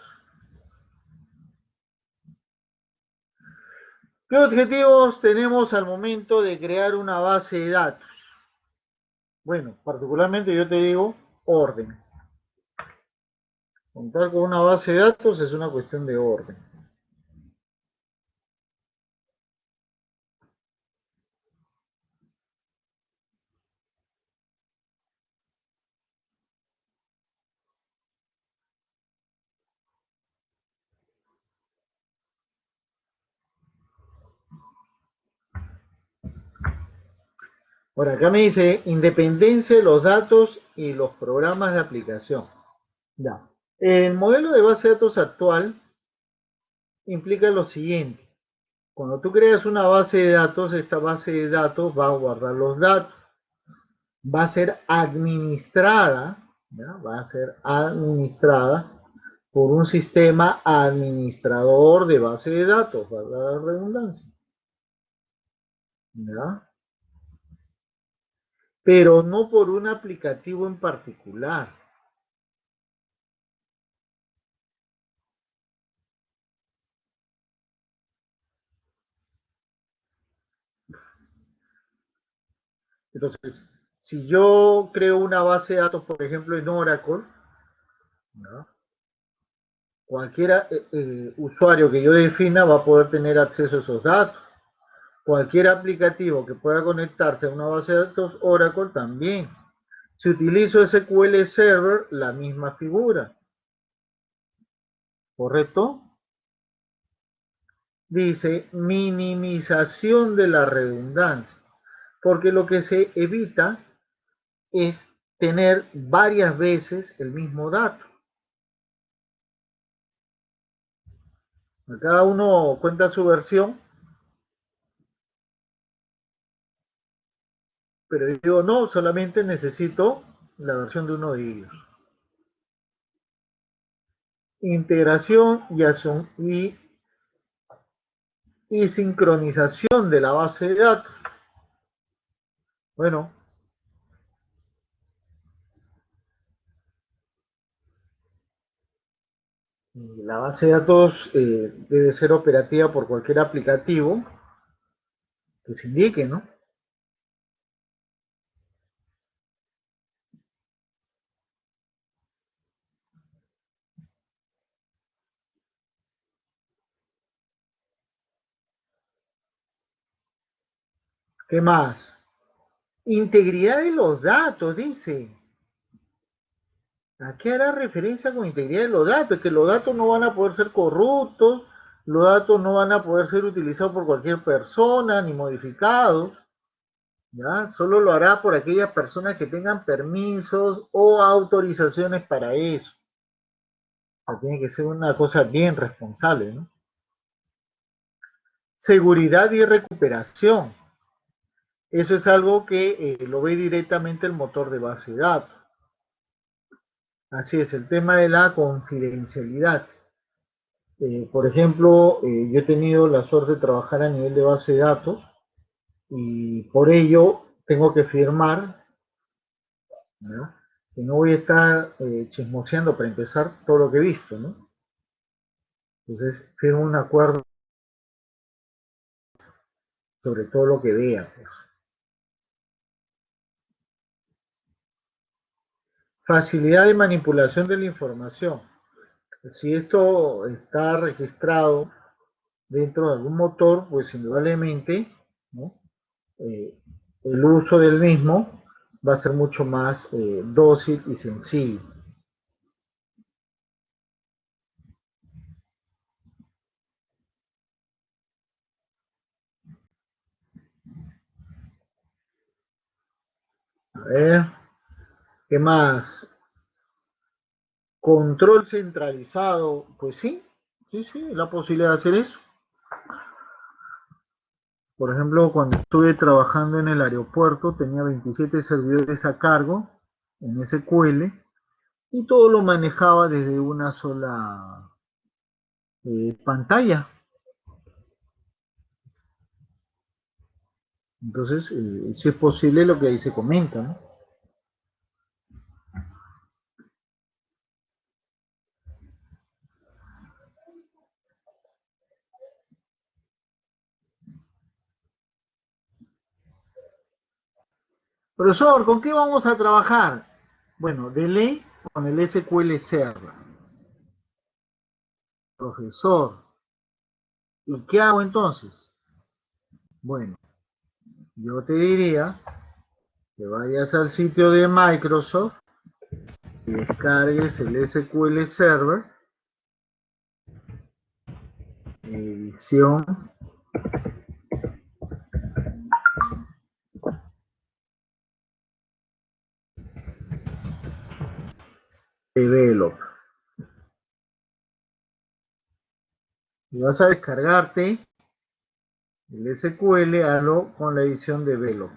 ¿Qué objetivos tenemos al momento de crear una base de datos? Bueno, particularmente yo te digo orden. Contar con una base de datos es una cuestión de orden. Ahora, acá me dice independencia de los datos y los programas de aplicación. Ya. El modelo de base de datos actual implica lo siguiente. Cuando tú creas una base de datos, esta base de datos va a guardar los datos. Va a ser administrada, ¿ya? Va a ser administrada por un sistema administrador de base de datos, valga la redundancia. ¿Ya? Pero no por un aplicativo en particular. Entonces, si yo creo una base de datos, por ejemplo, en Oracle, ¿no? Cualquier usuario que yo defina va a poder tener acceso a esos datos. Cualquier aplicativo que pueda conectarse a una base de datos Oracle también. Si utilizo SQL Server, la misma figura. ¿Correcto? Dice minimización de la redundancia. Porque lo que se evita es tener varias veces el mismo dato. Cada uno cuenta su versión, pero yo digo, no, solamente necesito la versión de uno de ellos. Integración y sincronización de la base de datos. Bueno, la base de datos debe ser operativa por cualquier aplicativo que se indique, ¿no? ¿Qué más? Integridad de los datos, dice. ¿A qué hará referencia con integridad de los datos? Es que los datos no van a poder ser corruptos, los datos no van a poder ser utilizados por cualquier persona ni modificados, ¿ya? Solo lo hará por aquellas personas que tengan permisos o autorizaciones para eso. O sea, tiene que ser una cosa bien responsable, ¿no? Seguridad y recuperación. Eso es algo que lo ve directamente el motor de base de datos. Así es, el tema de la confidencialidad. Por ejemplo, yo he tenido la suerte de trabajar a nivel de base de datos y por ello tengo que firmar, ¿no? Que no voy a estar chismoseando para empezar todo lo que he visto, ¿no? Entonces firmo un acuerdo sobre todo lo que vea, pues. Facilidad de manipulación de la información. Si esto está registrado dentro de algún motor, pues indudablemente, ¿no? eh, el uso del mismo va a ser mucho más dócil y sencillo. A ver, ¿qué más? Control centralizado, pues sí, sí, sí, la posibilidad de hacer eso. Por ejemplo, cuando estuve trabajando en el aeropuerto, tenía 27 servidores a cargo en SQL y todo lo manejaba desde una sola pantalla. Entonces, si es posible lo que ahí se comenta, ¿no? Profesor, ¿con qué vamos a trabajar? Bueno, de ley con el SQL Server. Profesor, ¿y qué hago entonces? Bueno, yo te diría que vayas al sitio de Microsoft y descargues el SQL Server, edición Develop. Y vas a descargarte el SQL, hazlo con la edición Develop.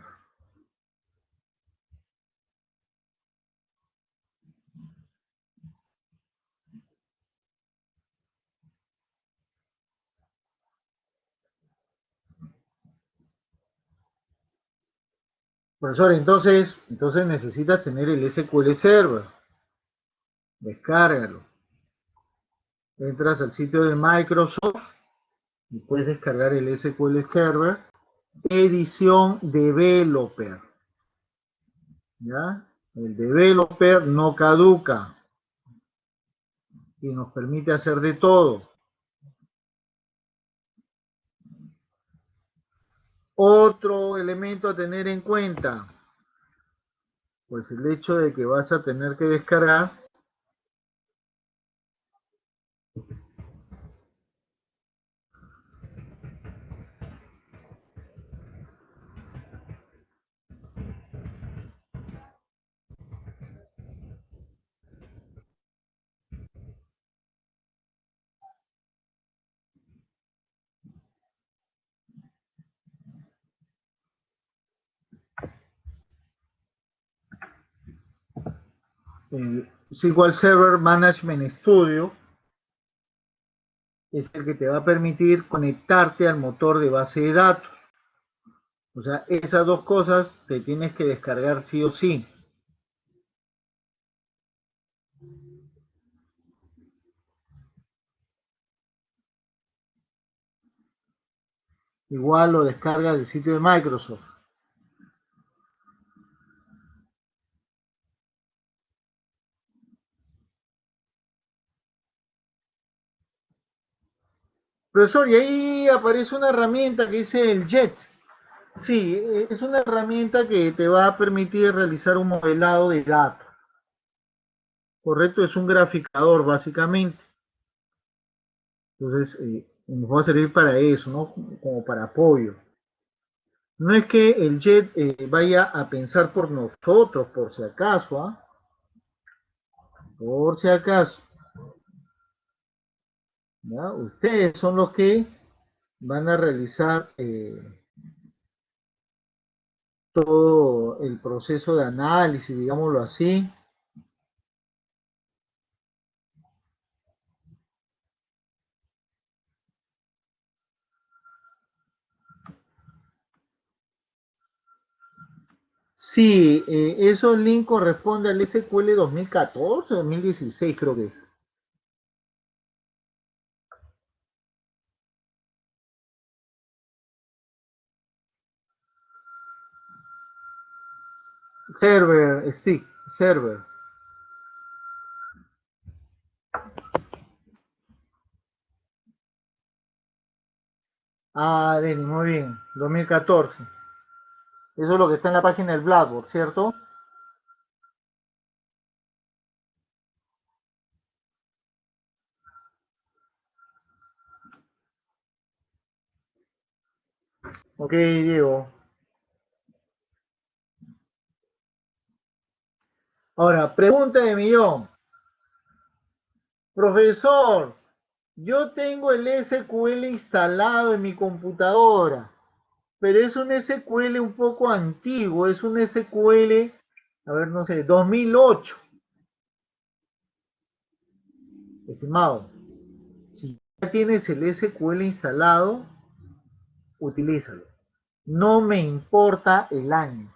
Profesor, entonces necesitas tener el SQL Server. Descárgalo. Entras al sitio de Microsoft y puedes descargar el SQL Server edición Developer. ¿Ya? El Developer no caduca y nos permite hacer de todo. Otro elemento a tener en cuenta, pues el hecho de que vas a tener que descargar el SQL Server Management Studio, es el que te va a permitir conectarte al motor de base de datos. O sea, esas dos cosas te tienes que descargar sí o sí. Igual lo descargas del sitio de Microsoft. Profesor, y ahí aparece una herramienta que dice el JET. Sí, es una herramienta que te va a permitir realizar un modelado de datos. Correcto, es un graficador básicamente. Entonces, nos va a servir para eso, ¿no? Como para apoyo. No es que el JET vaya a pensar por nosotros, por si acaso, ¿ah? Por si acaso. ¿Ya? Ustedes son los que van a realizar todo el proceso de análisis, digámoslo así. Sí, esos link corresponde al SQL 2014, 2016 creo que es. Server, stick, server. Ah, Denis, muy bien, 2014. Eso es lo que está en la página del Blackboard, ¿cierto? Ok, Diego. Ahora, pregunta de millón. Profesor, yo tengo el SQL instalado en mi computadora, pero es un SQL un poco antiguo, es un SQL, a ver, no sé, 2008. Estimado, si ya tienes el SQL instalado, utilízalo. No me importa el año.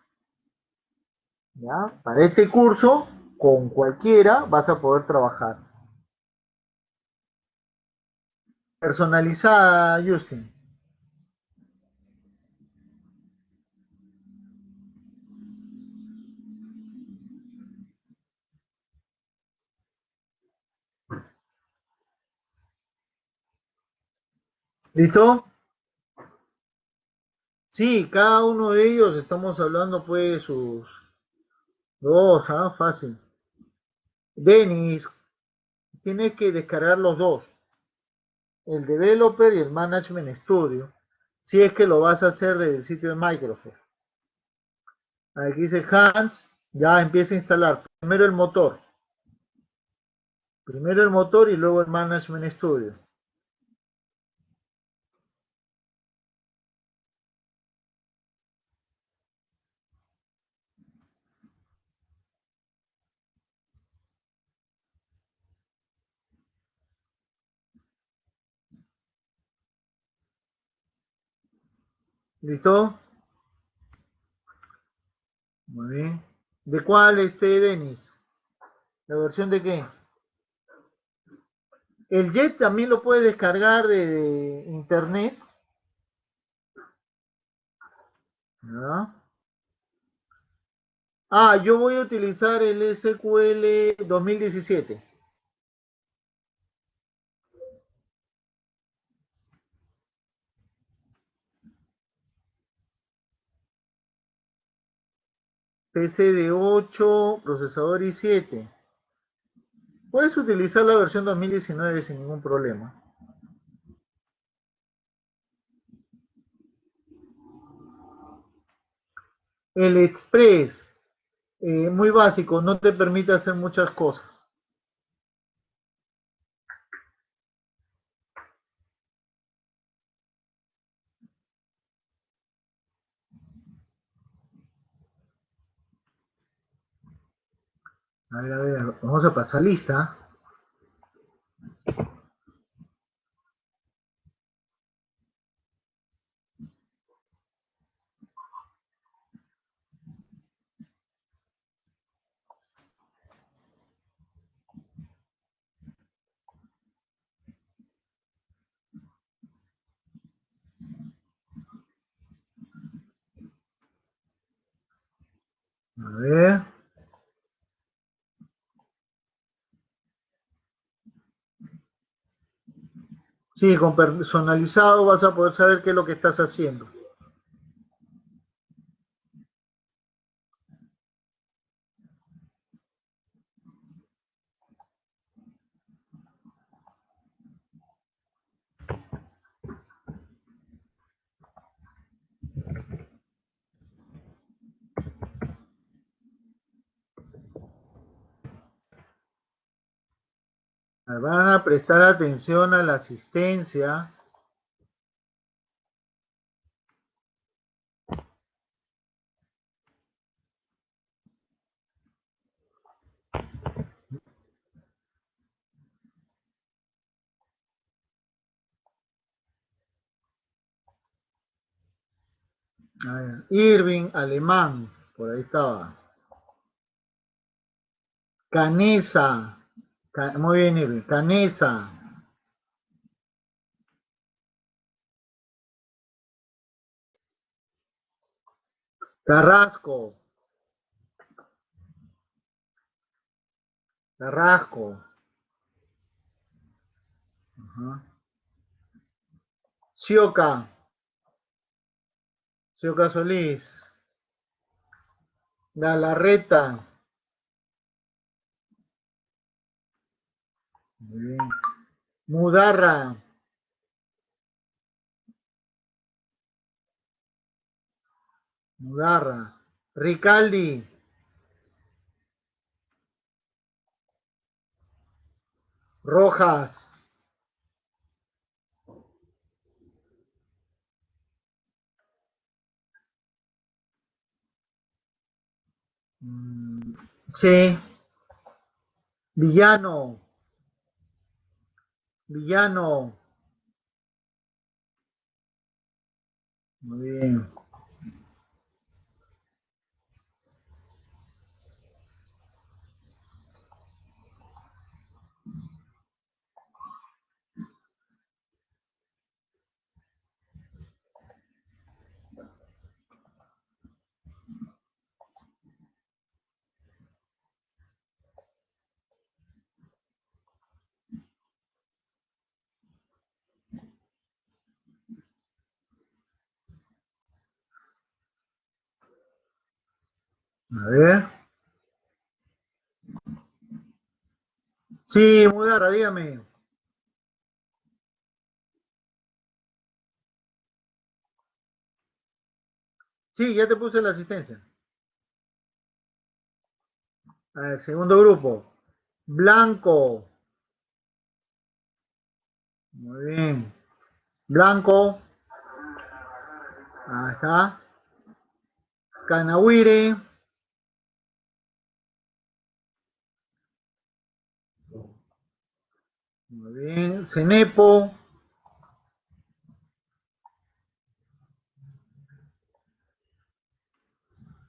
¿Ya? Para este curso, con cualquiera vas a poder trabajar. Personalizada, Justin. ¿Listo? Sí, cada uno de ellos estamos hablando pues sus dos, ¿ah? Fácil. Denis, tienes que descargar los dos, el Developer y el Management Studio, si es que lo vas a hacer desde el sitio de Microsoft. Aquí dice Hans, ya empieza a instalar primero el motor. Primero el motor y luego el Management Studio. ¿Listo? Muy bien. ¿De cuál, Denis? ¿La versión de qué? El Jet también lo puedes descargar de internet. ¿No? Ah, yo voy a utilizar el SQL 2017. PC de 8, procesador i7. Puedes utilizar la versión 2019 sin ningún problema. El Express, muy básico, no te permite hacer muchas cosas. A ver, vamos a pasar lista. A ver. Sí, con personalizado vas a poder saber qué es lo que estás haciendo. Van a prestar atención a la asistencia. A ver, Irving, alemán, por ahí estaba. Canesa, muy bien, Irving. Canesa, Carrasco, Carrasco. Ajá. Sioca, Sioca Solís. Galarreta. Muy bien. Mudarra, Mudarra. Ricaldi, Rojas. Sí, Villano, Villano. Muy bien. A ver. Sí, Mudarra, dígame. Sí, ya te puse la asistencia. A ver, segundo grupo. Blanco, Muy bien. Blanco. Ahí está. Canahuire. Muy bien. Cenepo.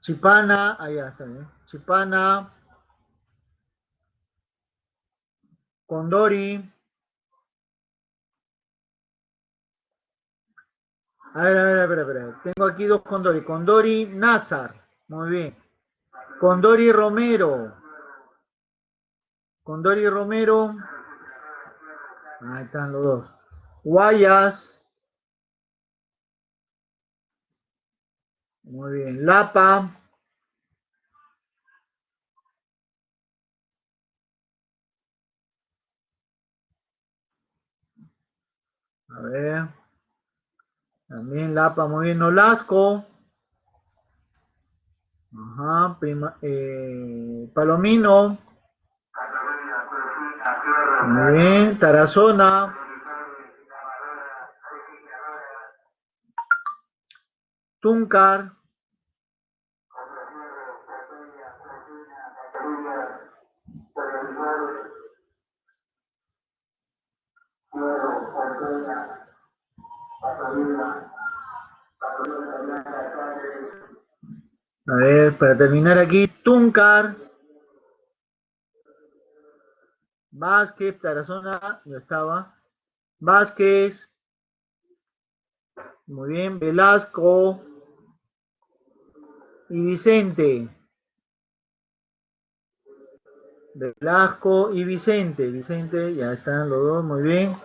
Chipana. Allá está bien. Chipana. Condori. A ver, espera. Tengo aquí dos Condori. Condori Nazar. Muy bien. Condori Romero. Condori Romero. Ahí están los dos. Guayas. Muy bien. Lapa. A ver. También Lapa. Muy bien. Nolasco. Ajá. Palomino. Muy bien. Tarazona. Túncar. A ver, para terminar aquí, Túncar, Vázquez, Tarazona, ya estaba. Vázquez, muy bien, Velasco y Vicente. Velasco y Vicente. Vicente, ya están los dos, muy bien.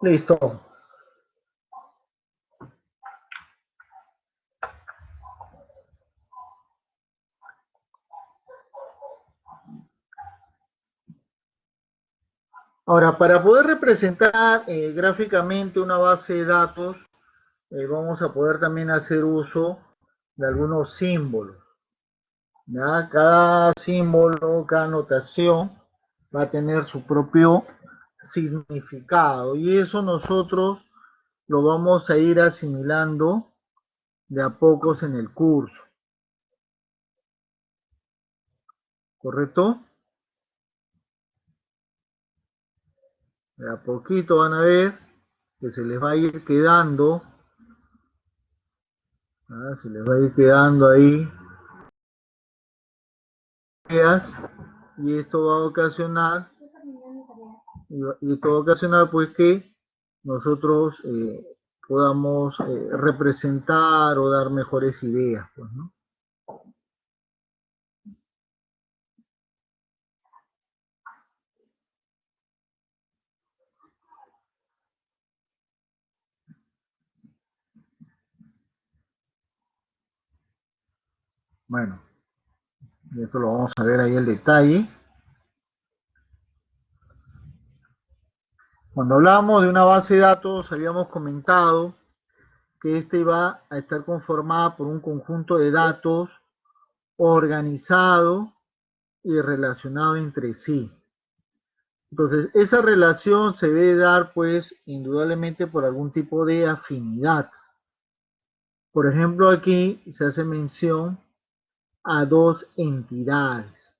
Listo. Ahora, para poder representar gráficamente una base de datos, vamos a poder también hacer uso de algunos símbolos. ¿Ya? Cada símbolo, cada notación va a tener su propio significado y eso nosotros lo vamos a ir asimilando de a pocos en el curso. ¿Correcto? De a poquito van a ver que se les va a ir quedando, ¿ah? Se les va a ir quedando ahí ideas y esto va a ocasionar y esto va a ocasionar pues que nosotros podamos representar o dar mejores ideas, pues, ¿no? Bueno, y esto lo vamos a ver ahí el detalle. Cuando hablamos de una base de datos, habíamos comentado que ésta iba a estar conformada por un conjunto de datos organizado y relacionado entre sí. Entonces, esa relación se debe dar, pues, indudablemente por algún tipo de afinidad. Por ejemplo, aquí se hace mención a dos entidades.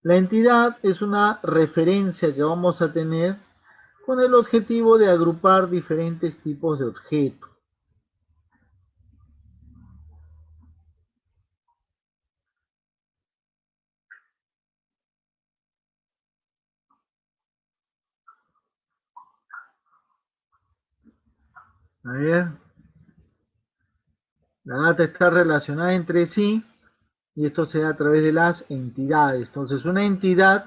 La entidad es una referencia que vamos a tener con el objetivo de agrupar diferentes tipos de objetos. A ver, la data está relacionada entre sí y esto se da a través de las entidades. Entonces, una entidad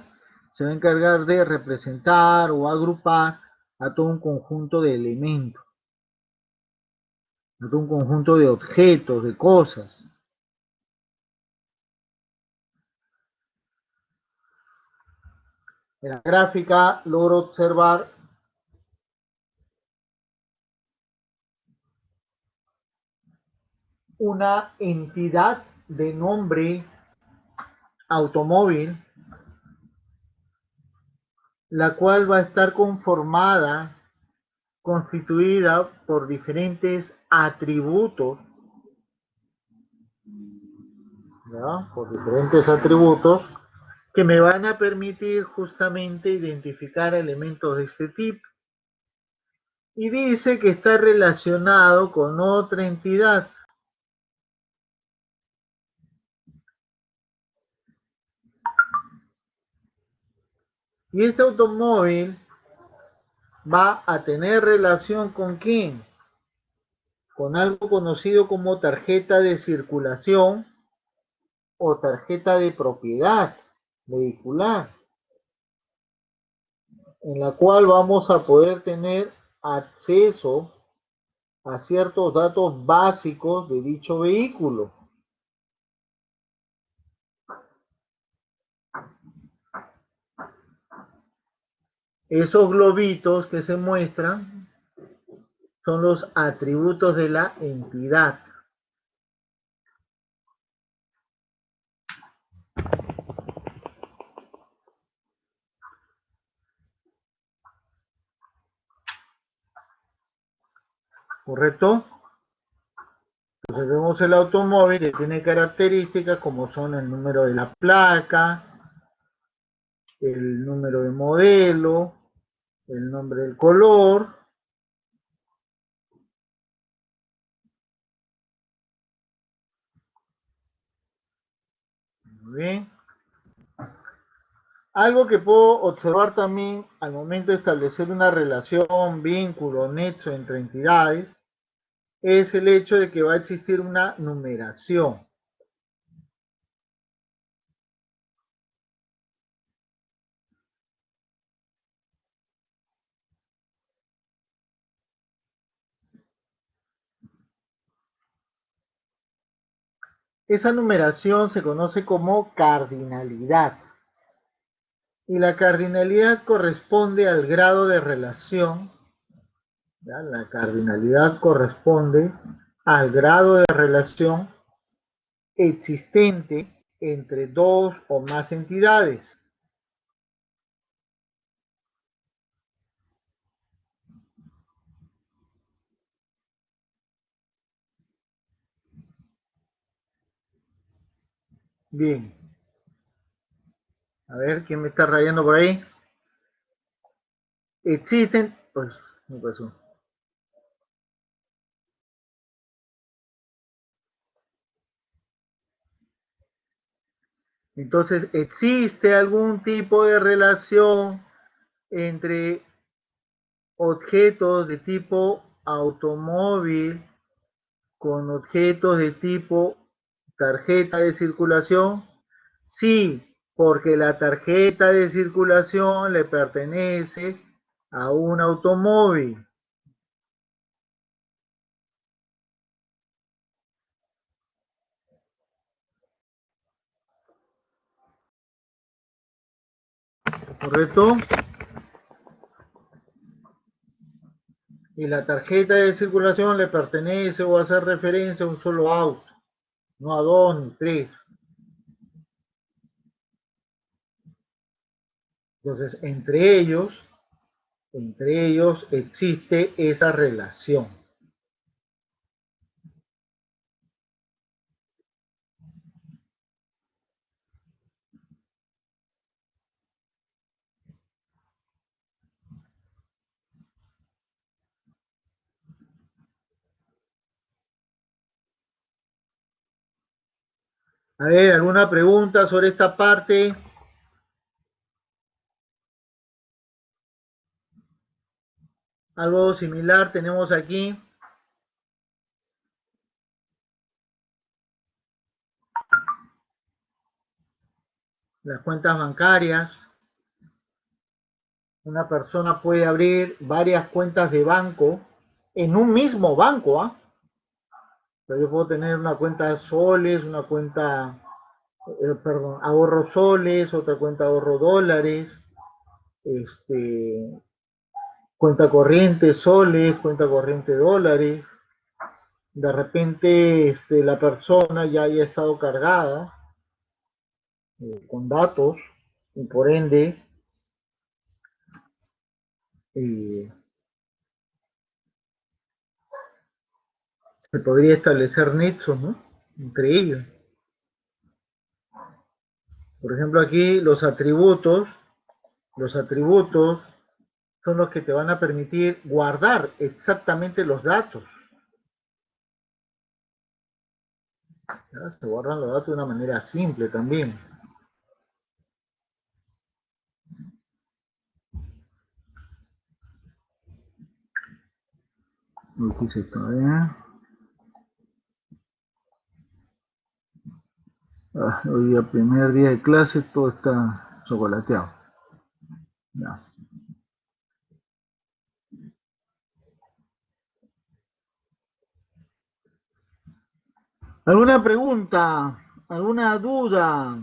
se va a encargar de representar o agrupar a todo un conjunto de elementos, a todo un conjunto de objetos, de cosas. En la gráfica logro observar una entidad de nombre automóvil, la cual va a estar constituida por diferentes atributos, ¿ya? Por diferentes atributos que me van a permitir justamente identificar elementos de este tipo. Y dice que está relacionado con otra entidad. Y este automóvil va a tener relación con quién? Con algo conocido como tarjeta de circulación o tarjeta de propiedad vehicular, en la cual vamos a poder tener acceso a ciertos datos básicos de dicho vehículo. Esos globitos que se muestran son los atributos de la entidad. ¿Correcto? Entonces vemos el automóvil que tiene características como son el número de la placa, el número de modelo, el nombre del color. Muy bien. Algo que puedo observar también al momento de establecer una relación, vínculo, nexo entre entidades, es el hecho de que va a existir una numeración. Esa numeración se conoce como cardinalidad. Y la cardinalidad corresponde al grado de relación. ¿Ya? La cardinalidad corresponde al grado de relación existente entre dos o más entidades. Bien. A ver, ¿quién me está rayando por ahí? Existen... Pues, ¿qué pasó? Entonces, ¿existe algún tipo de relación entre objetos de tipo automóvil con objetos de tipo tarjeta de circulación? Sí, porque la tarjeta de circulación le pertenece a un automóvil. ¿Correcto? Y la tarjeta de circulación le pertenece o hace referencia a un solo auto, no a dos ni tres. Entonces, entre ellos existe esa relación. A ver, ¿alguna pregunta sobre esta parte? Algo similar tenemos aquí. Las cuentas bancarias. Una persona puede abrir varias cuentas de banco en un mismo banco, ¿ah? Pero yo puedo tener una cuenta de soles, una cuenta, perdón, ahorro soles, otra cuenta ahorro dólares, cuenta corriente soles, cuenta corriente dólares. de repente la persona ya haya estado cargada con datos y por ende eh, se podría establecer nexos, ¿no? Entre ellos. Por ejemplo, aquí los atributos son los que te van a permitir guardar exactamente los datos. ¿Ya? Se guardan los datos de una manera simple también. Aquí está, hoy día, primer día de clase, todo está chocolateado. Ya. ¿Alguna pregunta? ¿Alguna duda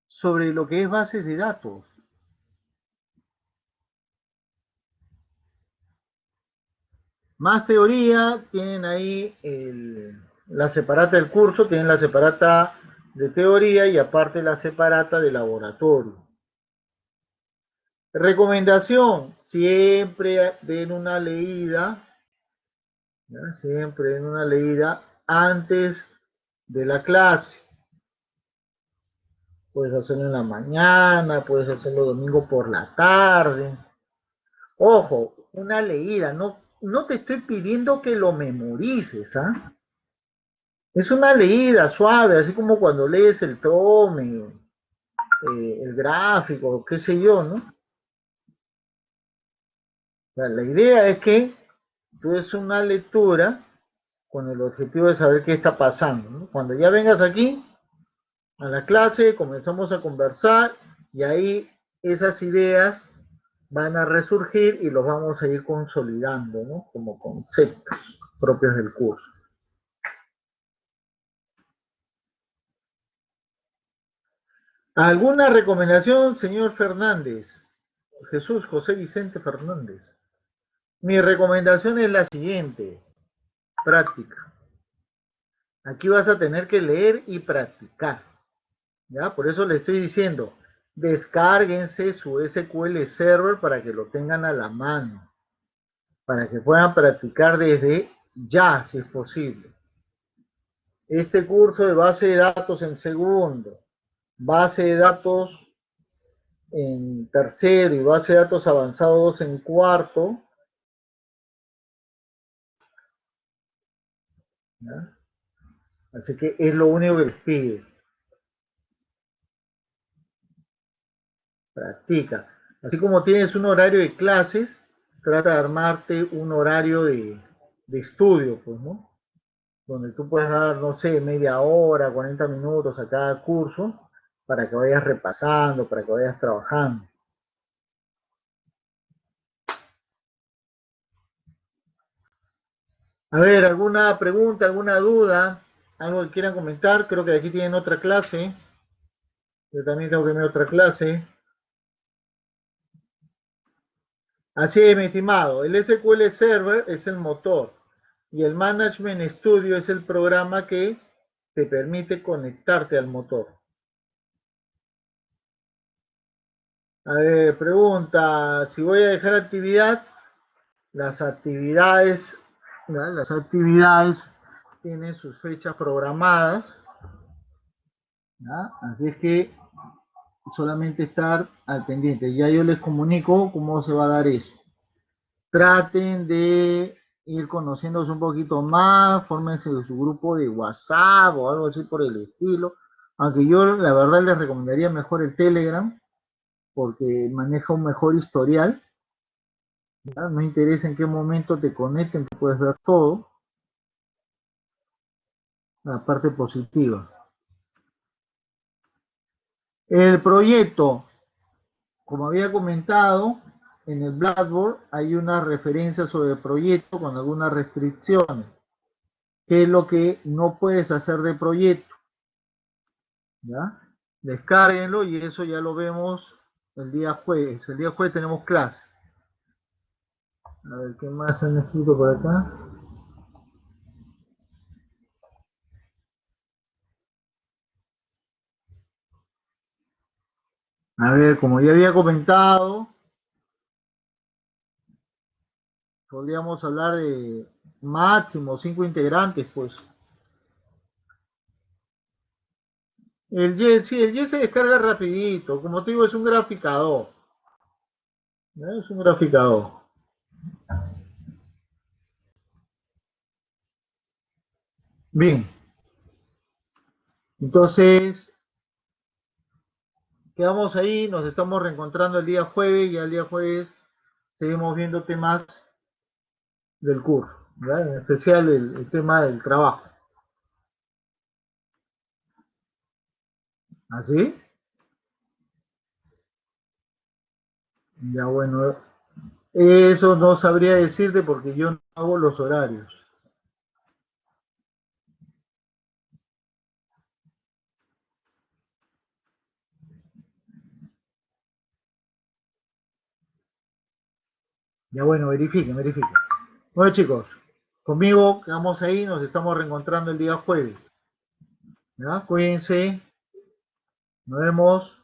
sobre lo que es bases de datos? Más teoría, tienen ahí la separata del curso, tienen la separata de teoría y aparte la separata de laboratorio. Recomendación, siempre den una leída, ¿ya? Siempre den una leída antes de la clase. Puedes hacerlo en la mañana, puedes hacerlo domingo por la tarde. Ojo, una leída, no te estoy pidiendo que lo memorices, ¿ah? Es una leída suave, así como cuando lees el tome, el gráfico, qué sé yo, ¿no? O sea, la idea es que tú es una lectura con el objetivo de saber qué está pasando, ¿no? Cuando ya vengas aquí a la clase, comenzamos a conversar y ahí esas ideas van a resurgir y los vamos a ir consolidando, ¿no? Como conceptos propios del curso. ¿Alguna recomendación, señor Fernández? Jesús José Vicente Fernández. Mi recomendación es la siguiente, práctica. Aquí vas a tener que leer y practicar. ¿Ya? Por eso le estoy diciendo, descárguense su SQL Server para que lo tengan a la mano, para que puedan practicar desde ya, si es posible. Este curso de base de datos en segundo, base de datos en tercero y base de datos avanzados en cuarto, ¿ya? Así que es lo único que les pido. Practica. Así como tienes un horario de clases, trata de armarte un horario de estudio, pues, ¿no? Donde tú puedes dar, no sé, media hora, 40 minutos a cada curso para que vayas repasando, para que vayas trabajando. A ver, ¿alguna pregunta, alguna duda? ¿Algo que quieran comentar? Creo que aquí tienen otra clase. Yo también tengo que ver otra clase. Así es, mi estimado. El SQL Server es el motor y el Management Studio es el programa que te permite conectarte al motor. A ver, pregunta, si voy a dejar actividad, las actividades, ¿ya? Las actividades tienen sus fechas programadas, ¿ya? Así es que solamente estar al pendiente. Ya yo les comunico cómo se va a dar eso. Traten de ir conociéndose un poquito más, fórmense de su grupo de WhatsApp o algo así por el estilo. Aunque yo la verdad les recomendaría mejor el Telegram porque maneja un mejor historial. ¿Ya? No interesa en qué momento te conecten, tú puedes ver todo, la parte positiva. El proyecto, como había comentado, en el Blackboard hay una referencia sobre el proyecto con algunas restricciones. ¿Qué es lo que no puedes hacer de proyecto? ¿Ya? Descárguenlo y eso ya lo vemos el día jueves. El día jueves tenemos clase. A ver, ¿qué más han escrito por acá? A ver, como ya había comentado, podríamos hablar de máximo 5 integrantes, pues. El JET, sí, el JET se descarga rapidito. Como te digo, es un graficador. ¿No? Es un graficador. Bien, entonces quedamos ahí, nos estamos reencontrando el día jueves y el día jueves seguimos viendo temas del curso, ¿verdad? En especial el tema del trabajo. ¿Así? Ya bueno, eso no sabría decirte porque yo no hago los horarios. Ya bueno, verifiquen, verifiquen. Bueno chicos, conmigo quedamos ahí, nos estamos reencontrando el día jueves. ¿Ya? Cuídense, nos vemos.